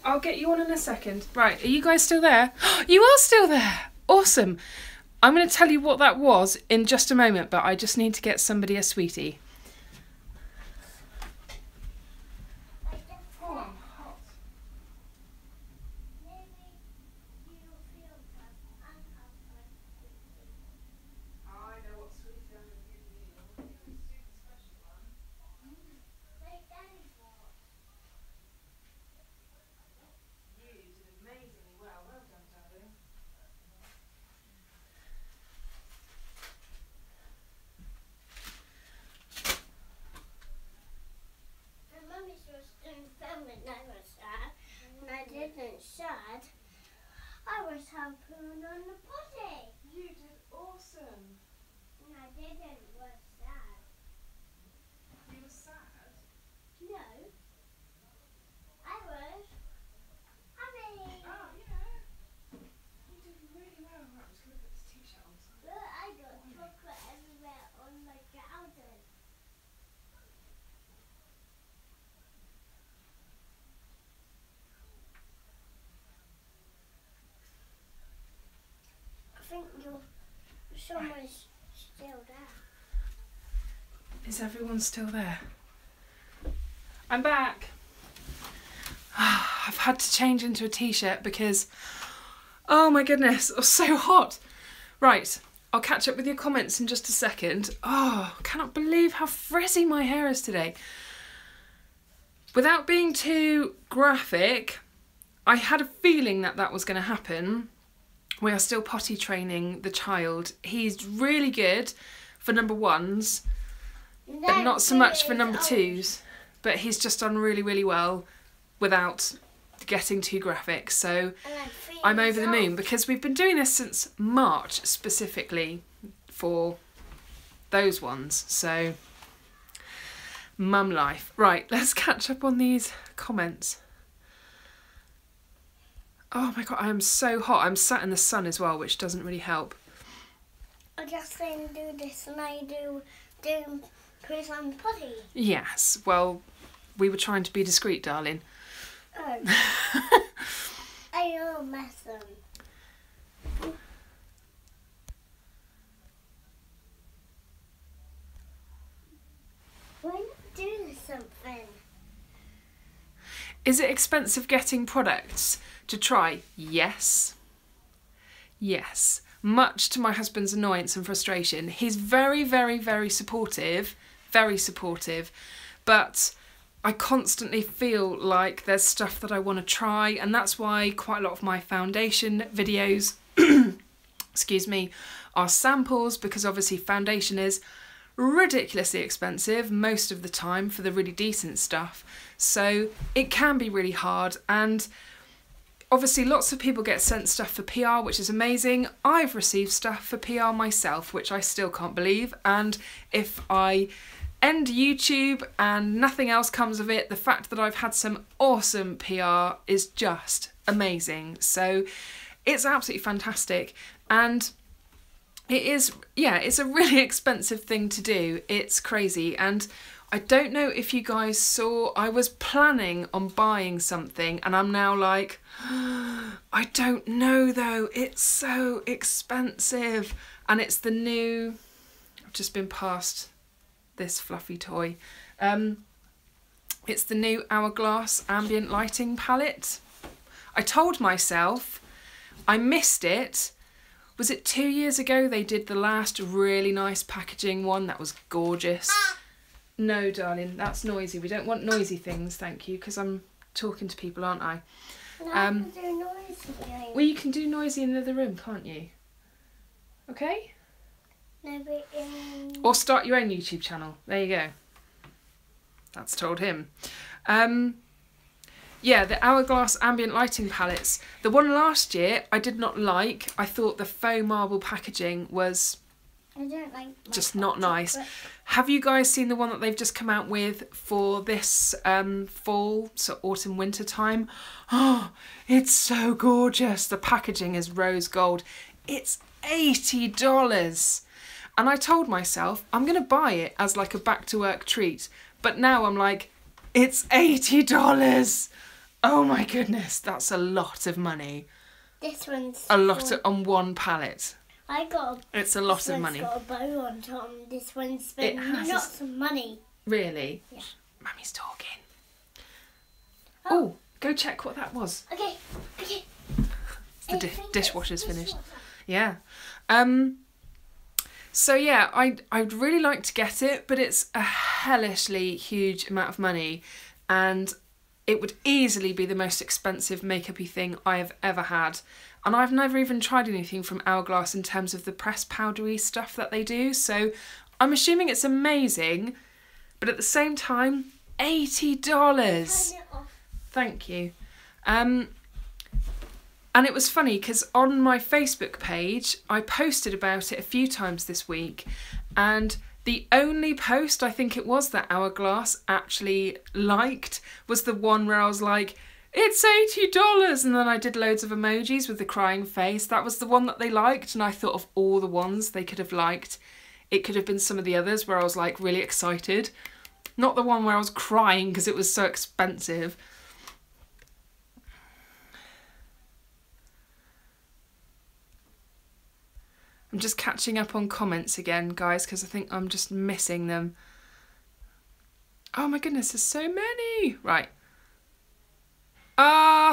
I'll get you on in a second. Right, are you guys still there? You are still there! Awesome. I'm going to tell you what that was in just a moment, but I just need to get somebody a sweetie. Oh, I'm hot. I know what sweetie I'm going to give you. I'm going to give you a super special one. You did amazingly well. Well done, darling. Mummy's was doing film when I was sad, and I didn't sad. I was helping on the potty. You did awesome. And I didn't was sad. You were sad? No. I was happy. Oh, yeah. You did really well. Right, I'm just going to put this t-shirt on. Look, I got chocolate everywhere on my trousers. I think someone's still there. Is everyone still there? I'm back. I've had to change into a t-shirt because, oh my goodness, it was so hot. Right, I'll catch up with your comments in just a second. Oh, I cannot believe how frizzy my hair is today. Without being too graphic, I had a feeling that that was going to happen. We are still potty training the child. He's really good for number ones, but not so much for number twos. But he's just done really, really well without getting too graphic. So I'm over the moon because we've been doing this since March specifically for those ones. So mum life. Right, let's catch up on these comments. Oh my god, I am so hot. I'm sat in the sun as well, which doesn't really help. I just didn't do this and I do Pooh's on potty. Yes, well, we were trying to be discreet, darling. Oh. I don't mess them. Why not do something? Is it expensive getting products to try? Yes. Yes. Much to my husband's annoyance and frustration. He's very, very, very supportive. Very supportive. But I constantly feel like there's stuff that I want to try, and that's why quite a lot of my foundation videos, excuse me, are samples, because obviously foundation is ridiculously expensive most of the time for the really decent stuff. So it can be really hard, and obviously lots of people get sent stuff for PR, which is amazing. I've received stuff for PR myself, which I still can't believe, and if I end YouTube and nothing else comes of it, the fact that I've had some awesome PR is just amazing. So it's absolutely fantastic, and it is, yeah, it's a really expensive thing to do. It's crazy, and I don't know if you guys saw, I was planning on buying something and I'm now like, I don't know though, it's so expensive. And it's the new, I've just been past this fluffy toy. It's the new Hourglass ambient lighting palette. I told myself I missed it. Was it 2 years ago they did the last really nice packaging one that was gorgeous? No, darling, that's noisy. We don't want noisy things, thank you, because I'm talking to people, aren't I? No, I can do noisy things. Well, you can do noisy in the other room, can't you? Okay? No, but Or start your own YouTube channel. There you go. That's told him. Yeah, the Hourglass ambient lighting palettes. The one last year I did not like. I thought the faux marble packaging was I don't like just not nice. Have you guys seen the one that they've just come out with for this fall, so autumn winter time? Oh, it's so gorgeous. The packaging is rose gold. It's $80. And I told myself I'm going to buy it as like a back to work treat. But now I'm like, it's $80. Oh my goodness, that's a lot of money. This one's a lot on one palette. I got it's a lot of money. This one's got a bow on top, and this one's spending lots of money. Really? Yeah. Mummy's talking. Oh, go check what that was. Okay, okay. The dishwasher's finished. Yeah. So yeah, I'd really like to get it, but it's a hellishly huge amount of money, and it would easily be the most expensive makeup-y thing I have ever had. And I've never even tried anything from Hourglass in terms of the pressed powdery stuff that they do, so I'm assuming it's amazing, but at the same time, $80. Thank you. And it was funny because on my Facebook page, I posted about it a few times this week, and the only post I think it was that Hourglass actually liked was the one where I was like, it's $80, and then I did loads of emojis with the crying face. That was the one that they liked, and I thought of all the ones they could have liked. It could have been some of the others where I was like really excited. Not the one where I was crying because it was so expensive. I'm just catching up on comments again, guys, because I think I'm just missing them. Oh my goodness, there's so many. Right.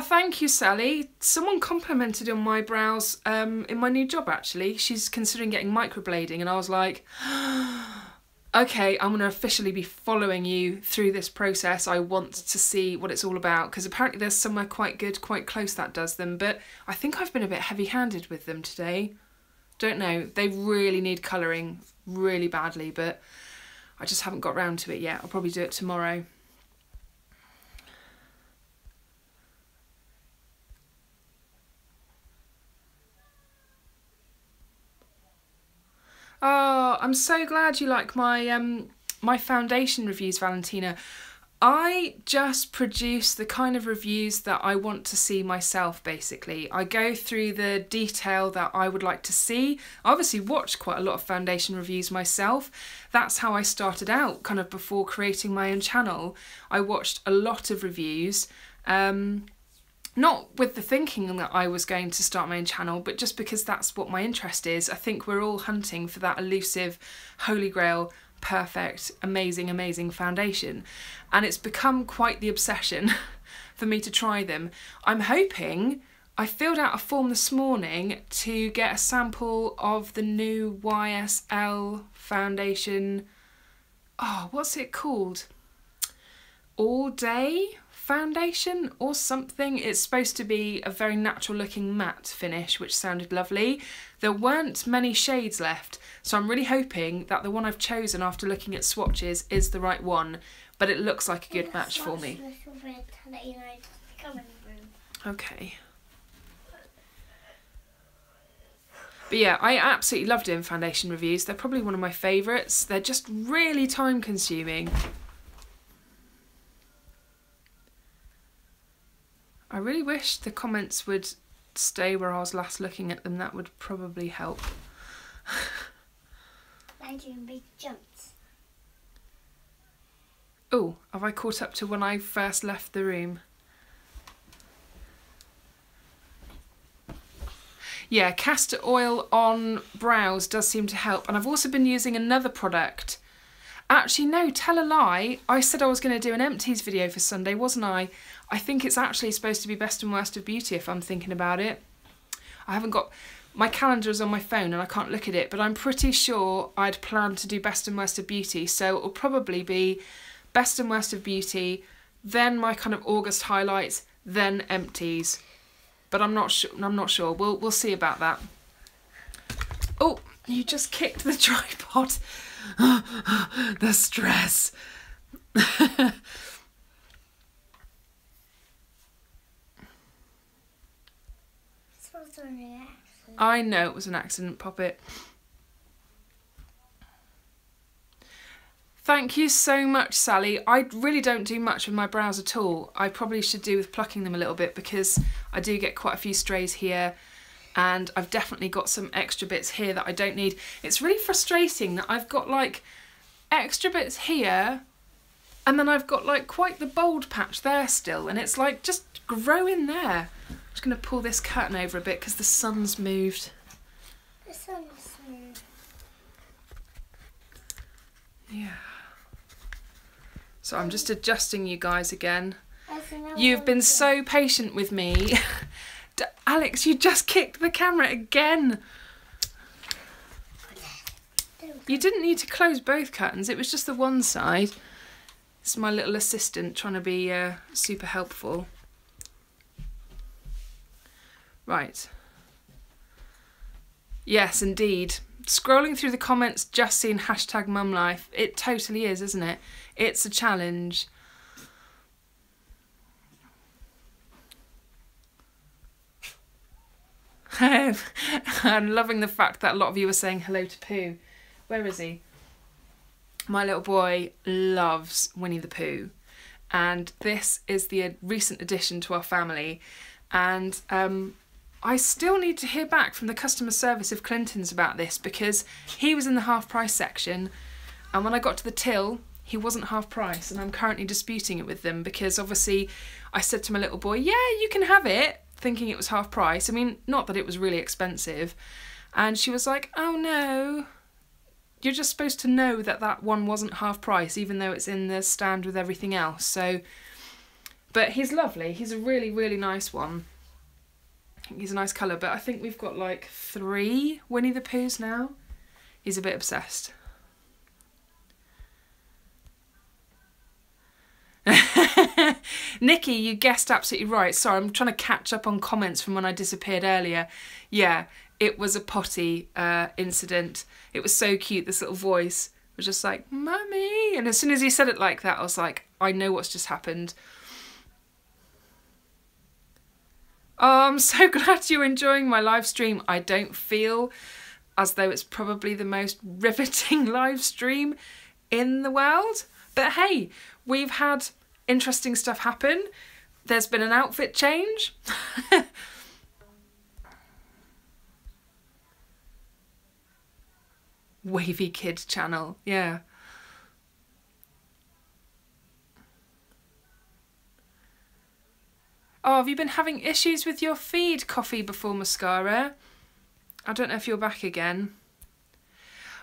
Thank you, Sally. Someone complimented on my brows in my new job, actually. She's considering getting microblading, and I was like, okay, I'm going to officially be following you through this process. I want to see what it's all about, because apparently there's somewhere quite good, quite close that does them, but I think I've been a bit heavy-handed with them today. Don't know. They really need colouring really badly, but I just haven't got round to it yet. I'll probably do it tomorrow. Oh, I'm so glad you like my my foundation reviews, Valentina. I just produce the kind of reviews that I want to see myself, basically. I go through the detail that I would like to see. I obviously watched quite a lot of foundation reviews myself. That's how I started out, kind of before creating my own channel. I watched a lot of reviews, not with the thinking that I was going to start my own channel, but just because that's what my interest is. I think we're all hunting for that elusive holy grail, perfect, amazing foundation, and it's become quite the obsession for me to try them. I'm hoping, I filled out a form this morning to get a sample of the new YSL foundation. Oh, what's it called? All Day foundation or something. It's supposed to be a very natural looking matte finish, which sounded lovely. There weren't many shades left, so I'm really hoping that the one I've chosen after looking at swatches is the right one, but it looks like a good match for me. Okay. But yeah, I absolutely love doing foundation reviews. They're probably one of my favourites. They're just really time consuming. I really wish the comments would stay where I was last looking at them. That would probably help. They're doing big jumps. Oh, have I caught up to when I first left the room? Yeah, castor oil on brows does seem to help. And I've also been using another product. Actually, no, tell a lie. I said I was going to do an Empties video for Sunday, wasn't I? I think it's actually supposed to be Best and Worst of Beauty, if I'm thinking about it. I haven't got... My calendar is on my phone and I can't look at it, but I'm pretty sure I'd planned to do Best and Worst of Beauty, so it'll probably be Best and Worst of Beauty, then my kind of August highlights, then Empties. But I'm not sure. We'll see about that. Oh, you just kicked the tripod. The stress. I know it was an accident, Poppet. Thank you so much, Sally. I really don't do much with my brows at all. I probably should do with plucking them a little bit, because I do get quite a few strays here, and I've definitely got some extra bits here that I don't need. It's really frustrating that I've got like extra bits here, and then I've got like quite the bold patch there still, and it's like just grow in there. I'm just going to pull this curtain over a bit because the sun's moved. The sun's moved. Yeah. So I'm just adjusting you guys again. You've been so patient with me. Alex, you just kicked the camera again. You didn't need to close both curtains, it was just the one side. This is my little assistant trying to be super helpful. Right. Yes, indeed. Scrolling through the comments, just seeing hashtag mumlife. It totally is, isn't it? It's a challenge. I'm loving the fact that a lot of you are saying hello to Pooh. Where is he? My little boy loves Winnie the Pooh, and this is the recent addition to our family, and I still need to hear back from the customer service of Clinton's about this, because he was in the half price section, and when I got to the till he wasn't half price, and I'm currently disputing it with them, because obviously I said to my little boy, yeah, you can have it, thinking it was half price. I mean, not that it was really expensive. And she was like, oh no, you're just supposed to know that that one wasn't half price, even though it's in the stand with everything else. So, but he's lovely. He's a really, really nice one. I think he's a nice colour, but I think we've got like 3 Winnie the Poohs now. He's a bit obsessed. Nikki, you guessed absolutely right. Sorry, I'm trying to catch up on comments from when I disappeared earlier. Yeah, it was a potty incident. It was so cute. This little voice was just like, Mummy. And as soon as he said it like that, I was like, I know what's just happened. Oh, I'm so glad you're enjoying my live stream. I don't feel as though it's probably the most riveting live stream in the world. But hey, we've had interesting stuff happen. There's been an outfit change. WavyKate channel, yeah. Oh, have you been having issues with your feed, Coffee Before Mascara? I don't know if you're back again.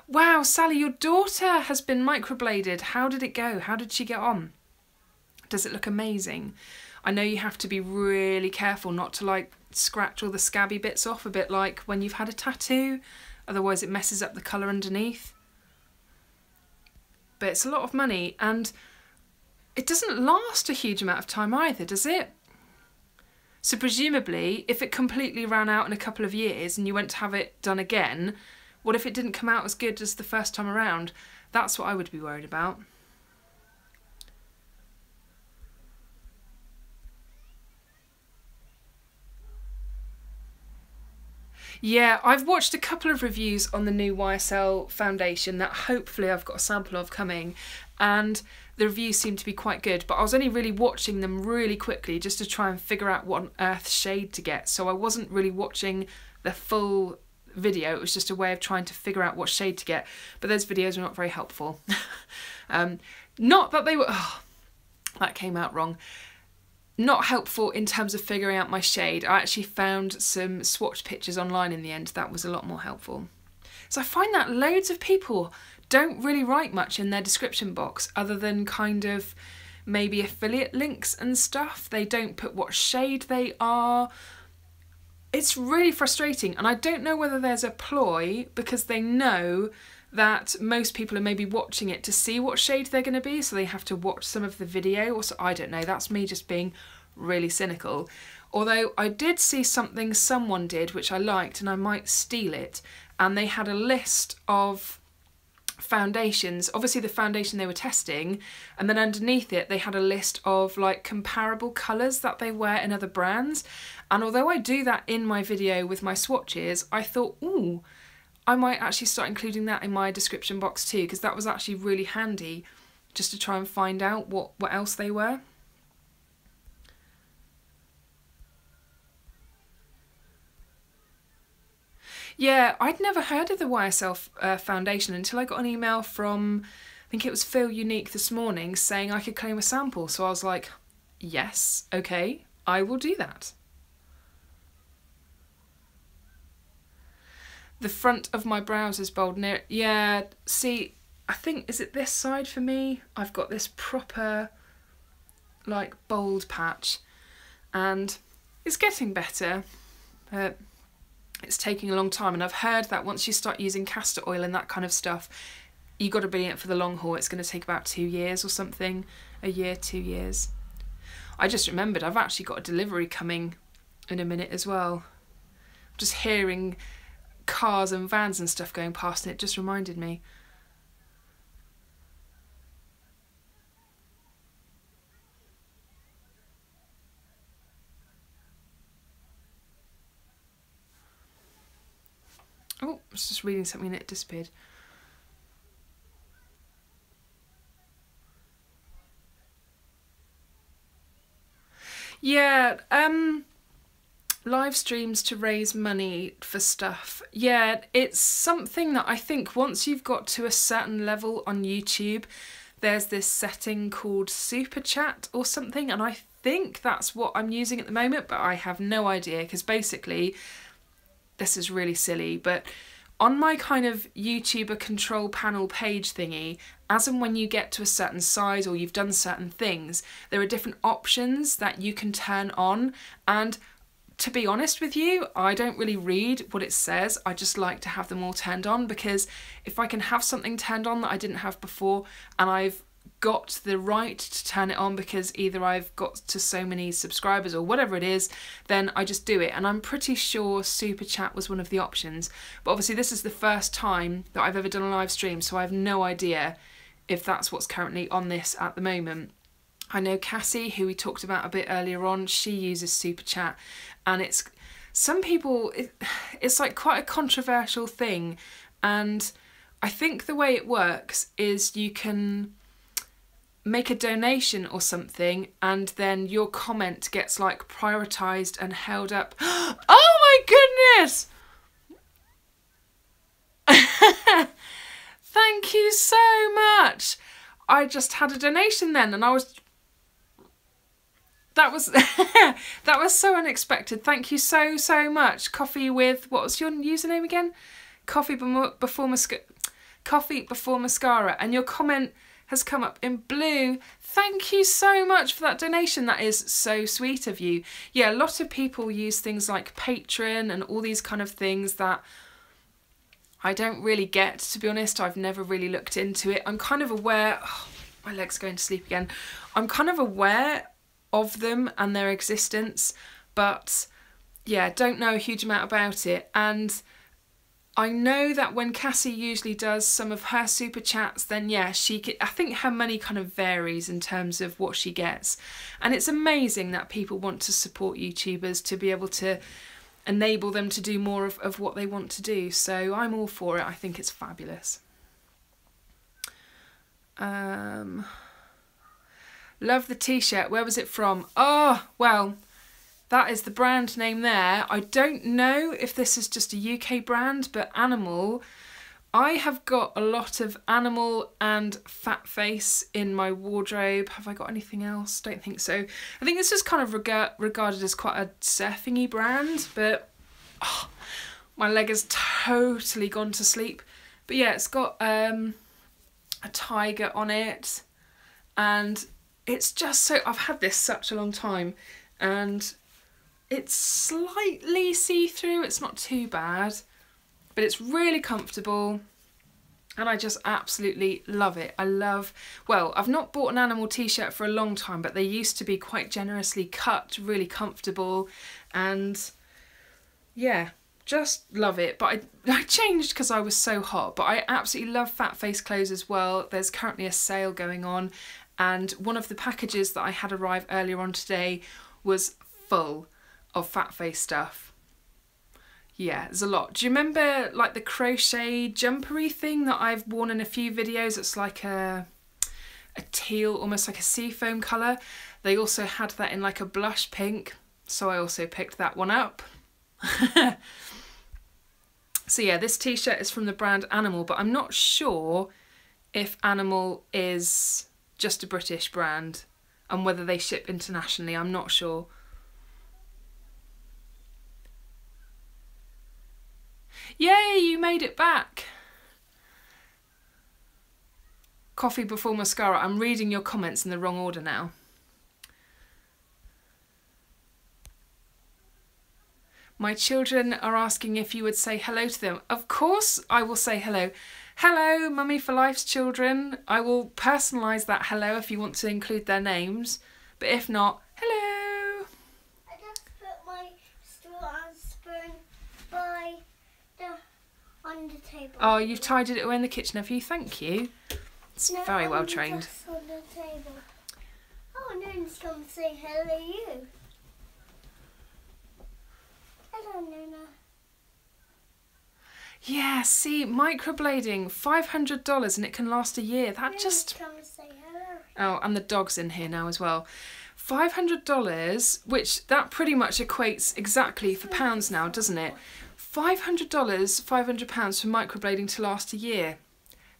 Wow, Sally, your daughter has been microbladed. How did it go? How did she get on? Does it look amazing? I know you have to be really careful not to like scratch all the scabby bits off, a bit like when you've had a tattoo. Otherwise it messes up the colour underneath. But it's a lot of money and it doesn't last a huge amount of time either, does it? So presumably, if it completely ran out in a couple of years and you went to have it done again, what if it didn't come out as good as the first time around? That's what I would be worried about. Yeah, I've watched a couple of reviews on the new YSL foundation that hopefully I've got a sample of coming, and the reviews seem to be quite good, but I was only really watching them really quickly just to try and figure out what on earth shade to get, so I wasn't really watching the full video. It was just a way of trying to figure out what shade to get, but those videos were not very helpful. Not that they were... Oh, that came out wrong. Not helpful in terms of figuring out my shade. I actually found some swatch pictures online in the end. That was a lot more helpful. So I find that loads of people don't really write much in their description box other than kind of maybe affiliate links and stuff. They don't put what shade they are. It's really frustrating, and I don't know whether there's a ploy because they know that most people are maybe watching it to see what shade they're going to be, so they have to watch some of the video, or so, I don't know, that's me just being really cynical. Although I did see something someone did which I liked and I might steal it, and they had a list of foundations, obviously the foundation they were testing, and then underneath it they had a list of like comparable colours that they wear in other brands. And although I do that in my video with my swatches, I thought, ooh, I might actually start including that in my description box too, because that was actually really handy just to try and find out what else they were. Yeah, I'd never heard of the YSL foundation until I got an email from, I think it was Feel Unique this morning, saying I could claim a sample. So I was like, yes, okay, I will do that. The front of my brows is bold near it. Yeah, see, I think, is it this side for me? I've got this proper, like, bold patch, and it's getting better, but it's taking a long time. And I've heard that once you start using castor oil and that kind of stuff, you've got to be in it for the long haul. It's going to take about 2 years or something, a year, 2 years. I just remembered I've actually got a delivery coming in a minute as well. Just hearing cars and vans and stuff going past, and it just reminded me. Oh, I was just reading something and it disappeared. Yeah, live streams to raise money for stuff. Yeah, it's something that I think once you've got to a certain level on YouTube, there's this setting called Super Chat or something, and I think that's what I'm using at the moment, but I have no idea, because basically, this is really silly, but on my kind of YouTuber control panel page thingy, as and when you get to a certain size or you've done certain things, there are different options that you can turn on, and to be honest with you, I don't really read what it says. I just like to have them all turned on, because if I can have something turned on that I didn't have before and I've got the right to turn it on because either I've got to so many subscribers or whatever it is, then I just do it. And I'm pretty sure Super Chat was one of the options. But obviously this is the first time that I've ever done a live stream, so I have no idea if that's what's currently on this at the moment. I know Cassie, who we talked about a bit earlier on, she uses Super Chat, and it's some people, it's like quite a controversial thing, and I think the way it works is you can make a donation or something, and then your comment gets like prioritised and held up. Oh my goodness! Thank you so much. I just had a donation then, and that was that was so unexpected. Thank you so much. Coffee with, what was your username again? Coffee before mascara, and your comment has come up in blue. Thank you so much for that donation. That is so sweet of you. Yeah, a lot of people use things like Patreon and all these kind of things that I don't really get, to be honest. I've never really looked into it. I'm kind of aware, oh, my leg's going to sleep again. I'm kind of aware of them and their existence, but yeah, don't know a huge amount about it. And I know that when Cassie usually does some of her super chats, then yeah, I think her money kind of varies in terms of what she gets. And it's amazing that people want to support YouTubers to be able to enable them to do more of what they want to do. So I'm all for it. I think it's fabulous. Love the t-shirt. Where was it from? Oh, well, that is the brand name there. I don't know if this is just a UK brand, but Animal. I have got a lot of Animal and Fat Face in my wardrobe. Have I got anything else? Don't think so. I think this is kind of regarded as quite a surfing-y brand, but oh, my leg has totally gone to sleep. But yeah, it's got a tiger on it, and it's just so, I've had this such a long time, and it's slightly see-through. It's not too bad, but it's really comfortable, and I just absolutely love it. Well, I've not bought an Animal t-shirt for a long time, but they used to be quite generously cut, really comfortable, and yeah, just love it. But I changed because I was so hot, but I absolutely love Fat Face clothes as well. There's currently a sale going on, and one of the packages that I had arrive earlier on today was full of Fat Face stuff. Yeah, there's a lot. Do you remember like the crochet jumpery thing that I've worn in a few videos? It's like a teal, almost like a seafoam colour. They also had that in like a blush pink, so I also picked that one up. So yeah, this t-shirt is from the brand Animal, but I'm not sure if Animal is just a British brand and whether they ship internationally. I'm not sure. Yay, you made it back. Coffee before mascara. I'm reading your comments in the wrong order now. My children are asking if you would say hello to them. Of course I will say hello. Hello, Mummy for Life's children. I will personalise that hello if you want to include their names. But if not, hello. I just put my straw and spoon on the table. Oh, you've tidied it away in the kitchen, have you? Thank you. It's very well trained. Just on the table. Oh, no one's come to say hello to you. Hello, Nuna. Yeah, see, microblading, $500, and it can last a year. That just... Come to say hello. Oh, and the dog's in here now as well. $500, which that pretty much equates exactly for pounds now, doesn't it? $500, £500 for microblading to last a year.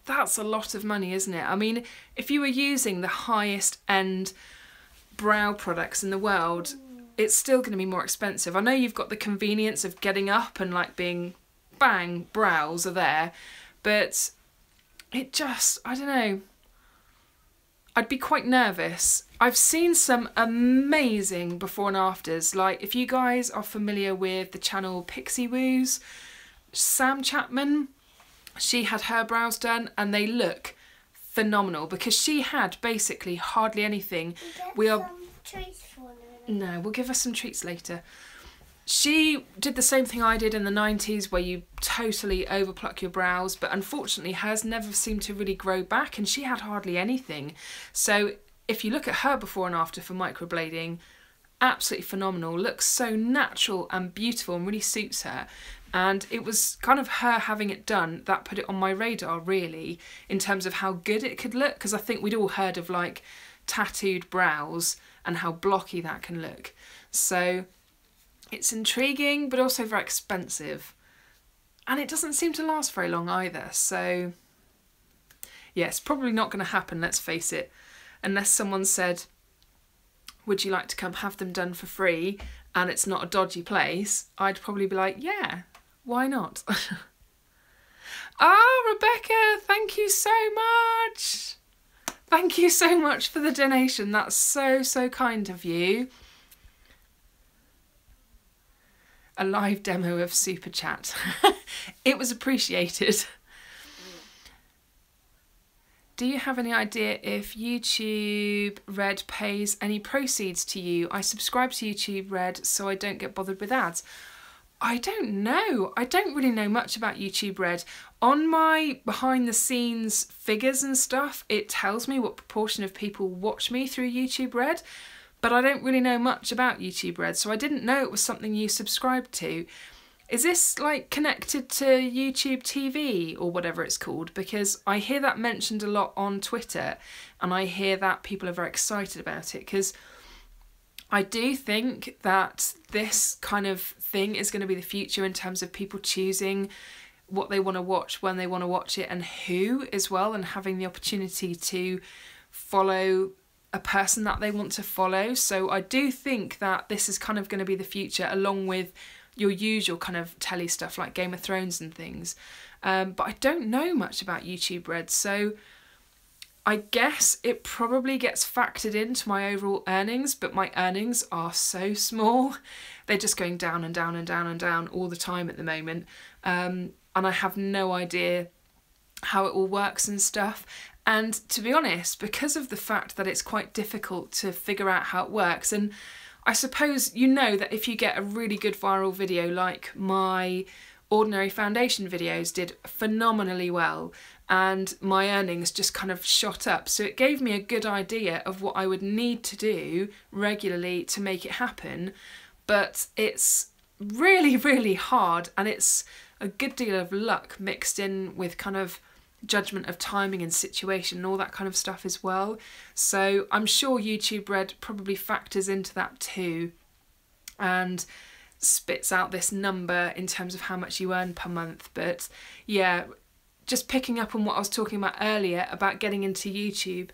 That's a lot of money, isn't it? I mean, if you were using the highest end brow products in the world, it's still going to be more expensive. I know you've got the convenience of getting up and like being, bang, brows are there, but it just, I don't know, I'd be quite nervous. I've seen some amazing before and afters. Like, if you guys are familiar with the channel Pixie Woos, Sam Chapman, she had her brows done and they look phenomenal because she had basically hardly anything. We are some treats for her. No, we'll give her some treats later. She did the same thing I did in the 90s where you totally overpluck your brows, but unfortunately hers never seemed to really grow back and she had hardly anything. So if you look at her before and after for microblading, absolutely phenomenal, looks so natural and beautiful and really suits her. And it was kind of her having it done that put it on my radar, really, in terms of how good it could look, because I think we'd all heard of like tattooed brows and how blocky that can look. So it's intriguing, but also very expensive. And it doesn't seem to last very long either. So yeah, it's probably not going to happen, let's face it, unless someone said, would you like to come have them done for free and it's not a dodgy place? I'd probably be like, yeah, why not? Ah, Rebecca, thank you so much. Thank you so much for the donation. That's so, so kind of you. A live demo of Super Chat. It was appreciated. Do you have any idea if YouTube Red pays any proceeds to you? I subscribe to YouTube Red so I don't get bothered with ads. I don't know. I don't really know much about YouTube Red. On my behind the scenes figures and stuff, it tells me what proportion of people watch me through YouTube Red, but I don't really know much about YouTube Red, so I didn't know it was something you subscribed to. Is this like connected to YouTube TV or whatever it's called? Because I hear that mentioned a lot on Twitter, and I hear that people are very excited about it, because I do think that this kind of thing is going to be the future in terms of people choosing what they want to watch, when they want to watch it, and who as well, and having the opportunity to follow a person that they want to follow. So I do think that this is kind of going to be the future, along with your usual kind of telly stuff like Game of Thrones and things. But I don't know much about YouTube Red, so I guess it probably gets factored into my overall earnings, but my earnings are so small. They're just going down and down and down and down all the time at the moment. And I have no idea how it all works and stuff. And to be honest, because of the fact that it's quite difficult to figure out how it works, and I suppose you know that if you get a really good viral video like my ordinary foundation videos did phenomenally well, and my earnings just kind of shot up. So it gave me a good idea of what I would need to do regularly to make it happen. But it's really, really hard, and it's a good deal of luck mixed in with kind of judgment of timing and situation and all that kind of stuff as well. So I'm sure YouTube Red probably factors into that too, and spits out this number in terms of how much you earn per month. But yeah, just picking up on what I was talking about earlier about getting into YouTube,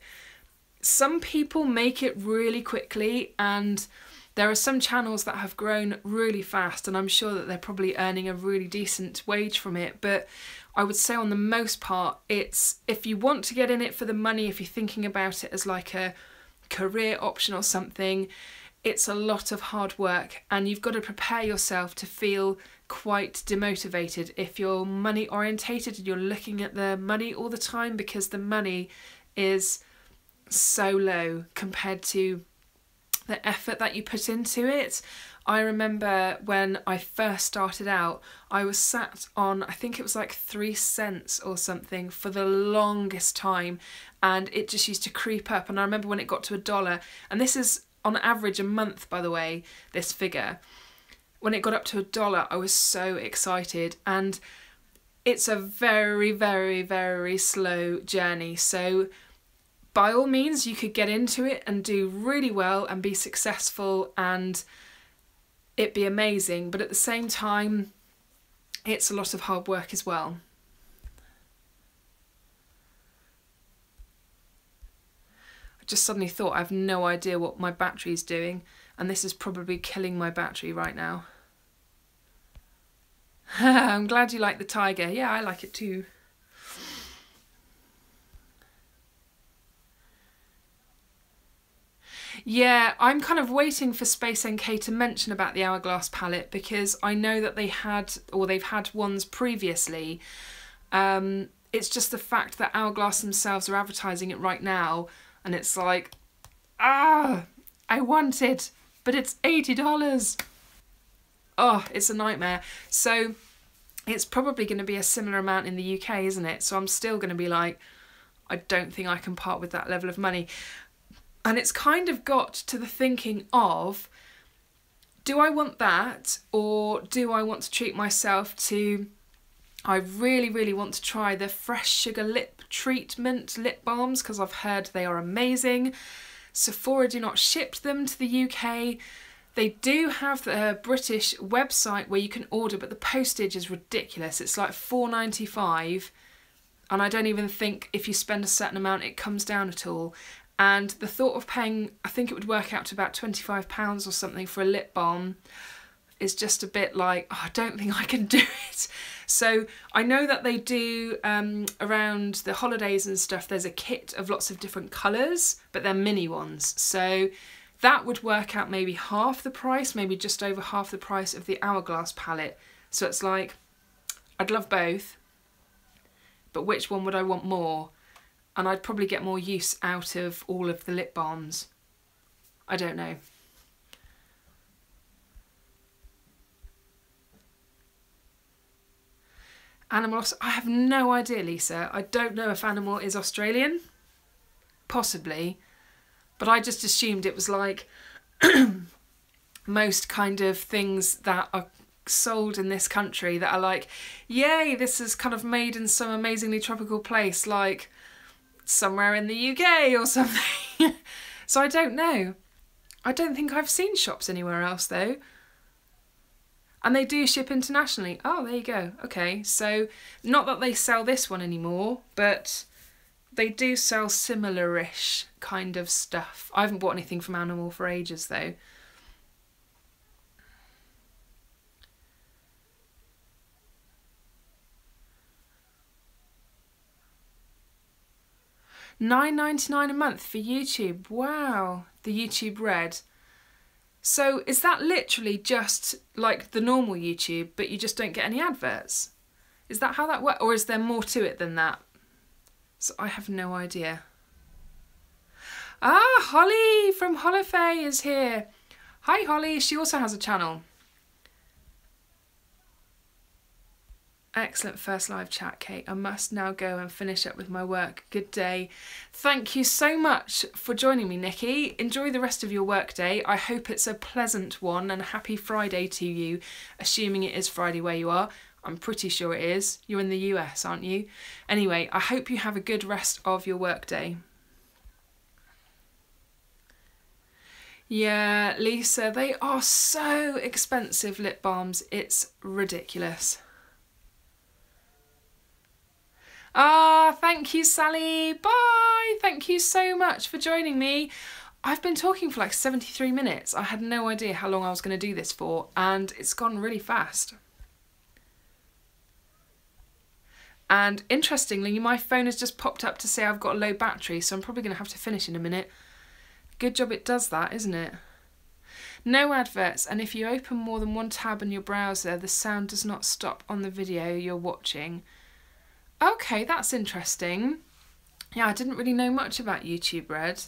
some people make it really quickly, and there are some channels that have grown really fast, and I'm sure that they're probably earning a really decent wage from it. But I would say on the most part, it's, if you want to get in it for the money, if you're thinking about it as like a career option or something, it's a lot of hard work, and you've got to prepare yourself to feel quite demotivated if you're money orientated and you're looking at the money all the time, because the money is so low compared to the effort that you put into it. I remember when I first started out, I was sat on, I think it was like 3 cents or something for the longest time, and it just used to creep up. And I remember when it got to $1, and this is on average a month, by the way, this figure. When it got up to $1, I was so excited, and it's a very, very, very slow journey. So by all means, you could get into it and do really well and be successful and it be amazing, but at the same time, it's a lot of hard work as well. I just suddenly thought I have no idea what my battery's doing, and this is probably killing my battery right now. I'm glad you like the tiger. Yeah, I like it too. Yeah, I'm kind of waiting for Space NK to mention about the Hourglass palette, because I know that they had, or they've had ones previously. It's just the fact that Hourglass themselves are advertising it right now, and it's like, I want it, but it's $80. Oh, it's a nightmare. So it's probably going to be a similar amount in the UK, isn't it? So I'm still going to be like, I don't think I can part with that level of money. And it's kind of got to the thinking of, do I want that, or do I want to treat myself to, I really, really want to try the Fresh Sugar Lip Treatment lip balms because I've heard they are amazing. Sephora do not ship them to the UK. They do have a British website where you can order, but the postage is ridiculous. It's like £4.95, and I don't even think if you spend a certain amount it comes down at all. And the thought of paying, I think it would work out to about £25 or something for a lip balm, is just a bit like, oh, I don't think I can do it. So I know that they do, around the holidays and stuff, there's a kit of lots of different colours, but they're mini ones. So that would work out maybe half the price, maybe just over half the price of the Hourglass palette. So it's like, I'd love both, but which one would I want more? And I'd probably get more use out of all of the lip balms. I don't know. Animal, I have no idea, Lisa. I don't know if Animal is Australian. Possibly. But I just assumed it was like most kind of things that are sold in this country that are like, yay, this is kind of made in some amazingly tropical place, like somewhere in the UK or something. So I don't know. I don't think I've seen shops anywhere else though. And they do ship internationally. Oh, there you go. Okay, so not that they sell this one anymore, but they do sell similar-ish kind of stuff. I haven't bought anything from Animal for ages though. £9.99 a month for YouTube. Wow, the YouTube Red. So is that literally just like the normal YouTube, but you just don't get any adverts? Is that how that works? Or is there more to it than that? So I have no idea. Ah, Holly from Holifay is here. Hi Holly, she also has a channel. Excellent first live chat, Kate. I must now go and finish up with my work. Good day. Thank you so much for joining me, Nikki. Enjoy the rest of your work day. I hope it's a pleasant one, and happy Friday to you, assuming it is Friday where you are. I'm pretty sure it is. You're in the US, aren't you? Anyway, I hope you have a good rest of your work day. Yeah, Lisa, they are so expensive, lip balms. It's ridiculous. Ah, thank you, Sally. Bye. Thank you so much for joining me. I've been talking for like 73 minutes. I had no idea how long I was going to do this for, and it's gone really fast. And interestingly, my phone has just popped up to say I've got a low battery, so I'm probably going to have to finish in a minute. Good job it does that, isn't it? No adverts, and if you open more than one tab in your browser, the sound does not stop on the video you're watching. Okay, that's interesting. Yeah, I didn't really know much about YouTube Red.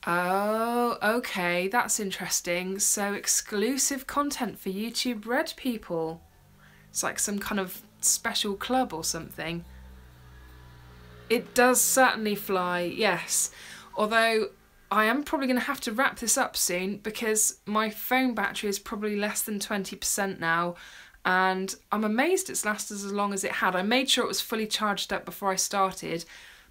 Oh, okay, that's interesting. So exclusive content for YouTube Red people. It's like some kind of special club or something. It does certainly fly, yes. Although I am probably going to have to wrap this up soon because my phone battery is probably less than 20% now, and I'm amazed it's lasted as long as it had. I made sure it was fully charged up before I started,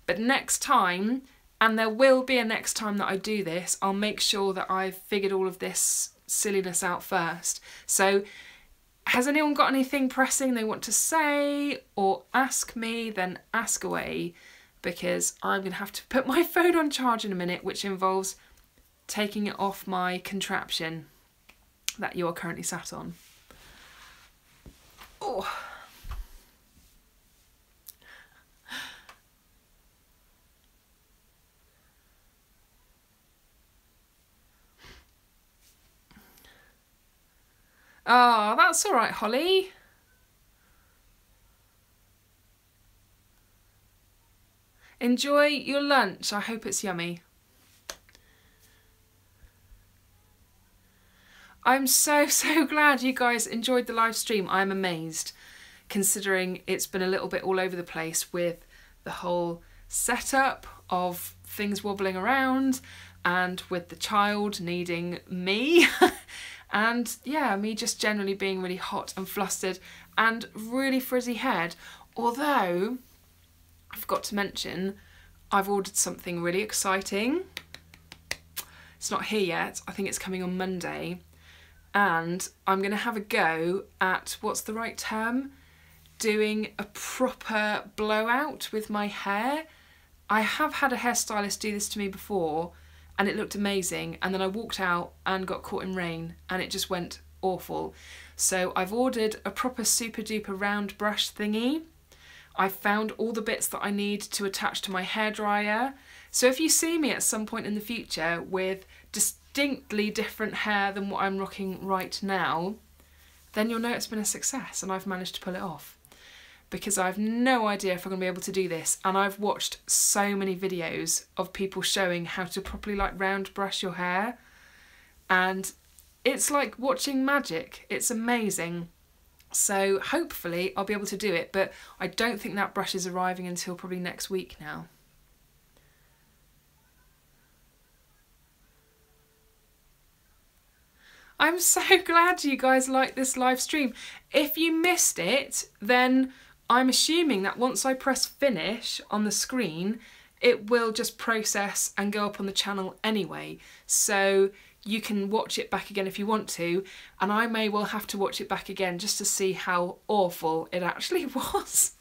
but next time, and there will be a next time that I do this, I'll make sure that I've figured all of this silliness out first. So has anyone got anything pressing they want to say or ask me? Then ask away, because I'm going to have to put my phone on charge in a minute, which involves taking it off my contraption that you are currently sat on. Oh. Oh, that's all right, Holly. Enjoy your lunch. I hope it's yummy. I'm so glad you guys enjoyed the live stream. I'm amazed, considering it's been a little bit all over the place with the whole setup of things wobbling around, and with the child needing me and yeah, me just generally being really hot and flustered and really frizzy head. Although I forgot to mention, I've ordered something really exciting. It's not here yet, I think it's coming on Monday, and I'm going to have a go at, what's the right term, doing a proper blowout with my hair. I have had a hairstylist do this to me before and it looked amazing, and then I walked out and got caught in rain and it just went awful. So I've ordered a proper super duper round brush thingy. I've found all the bits that I need to attach to my hairdryer. So if you see me at some point in the future with distinctly different hair than what I'm rocking right now, then you'll know it's been a success and I've managed to pull it off. Because I have no idea if I'm going to be able to do this, and I've watched so many videos of people showing how to properly like round brush your hair, and it's like watching magic. It's amazing. So hopefully I'll be able to do it, but I don't think that brush is arriving until probably next week now. I'm so glad you guys like this live stream. If you missed it, then I'm assuming that once I press finish on the screen, it will just process and go up on the channel anyway. So you can watch it back again if you want to, and I may well have to watch it back again just to see how awful it actually was.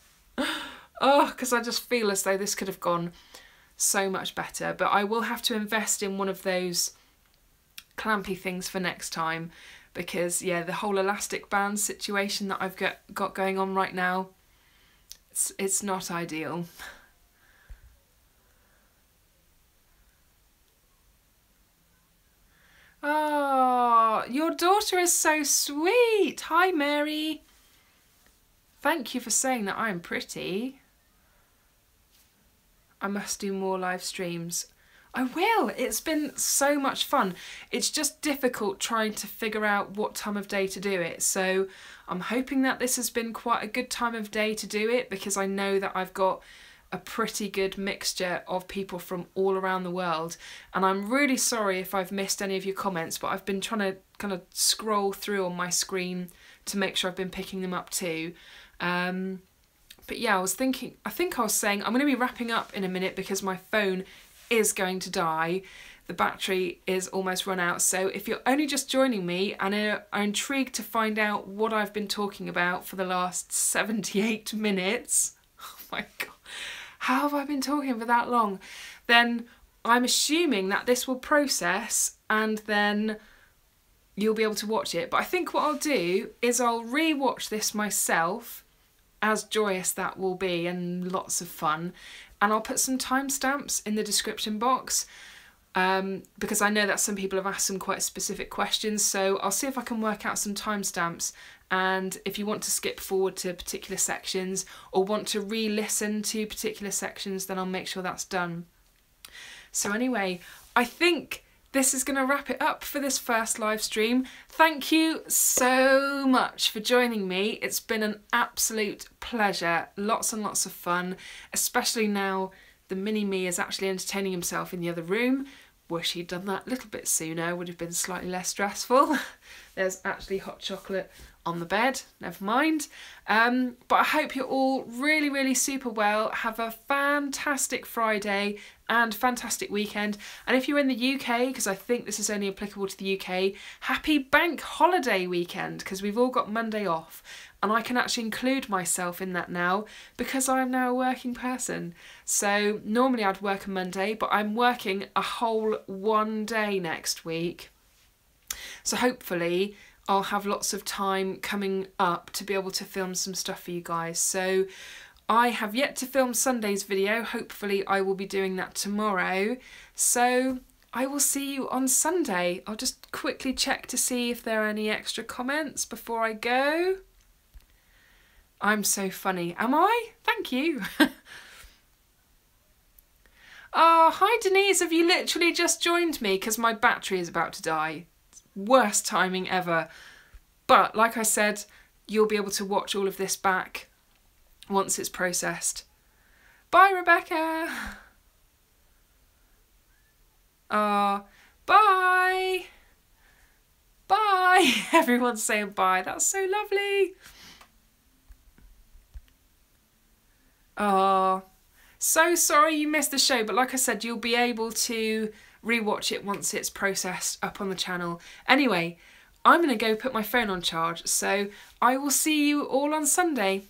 Oh, because I just feel as though this could have gone so much better, but I will have to invest in one of those clampy things for next time, because yeah, the whole elastic band situation that I've got going on right now, it's not ideal. Oh, your daughter is so sweet. Hi, Mary. Thank you for saying that I'm pretty. I must do more live streams. I will. It's been so much fun. It's just difficult trying to figure out what time of day to do it. So I'm hoping that this has been quite a good time of day to do it, because I know that I've got a pretty good mixture of people from all around the world. And I'm really sorry if I've missed any of your comments, but I've been trying to kind of scroll through on my screen to make sure I've been picking them up too. But yeah, I think I was saying I'm going to be wrapping up in a minute because my phone is going to die. The battery is almost run out. So if you're only just joining me and are intrigued to find out what I've been talking about for the last 78 minutes, oh my god, how have I been talking for that long? Then I'm assuming that this will process and then you'll be able to watch it. But I think what I'll do is I'll re-watch this myself, as joyous that will be and lots of fun, and I'll put some timestamps in the description box, because I know that some people have asked some quite specific questions, so I'll see if I can work out some timestamps, and if you want to skip forward to particular sections or want to re-listen to particular sections, then I'll make sure that's done. So anyway, I think this is going to wrap it up for this first live stream. Thank you so much for joining me. It's been an absolute pleasure. Lots and lots of fun, especially now the mini me is actually entertaining himself in the other room. Wish he'd done that a little bit sooner, would have been slightly less stressful. There's actually hot chocolate on the bed, never mind. But I hope you're all really, really super well. Have a fantastic Friday and fantastic weekend. And if you're in the UK, because I think this is only applicable to the UK, happy bank holiday weekend, because we've all got Monday off. And I can actually include myself in that now because I'm now a working person. So normally I'd work a Monday, but I'm working a whole one day next week. So hopefully I'll have lots of time coming up to be able to film some stuff for you guys. So I have yet to film Sunday's video. Hopefully I will be doing that tomorrow. So I will see you on Sunday. I'll just quickly check to see if there are any extra comments before I go. I'm so funny, am I? Thank you. Oh, hi Denise, have you literally just joined me? Because my battery is about to die. Worst timing ever. But like I said, you'll be able to watch all of this back once it's processed. Bye, Rebecca. Bye. Bye. Everyone's saying bye. That's so lovely. So sorry you missed the show, but like I said, you'll be able to rewatch it once it's processed up on the channel. Anyway, I'm going to go put my phone on charge, so I will see you all on Sunday.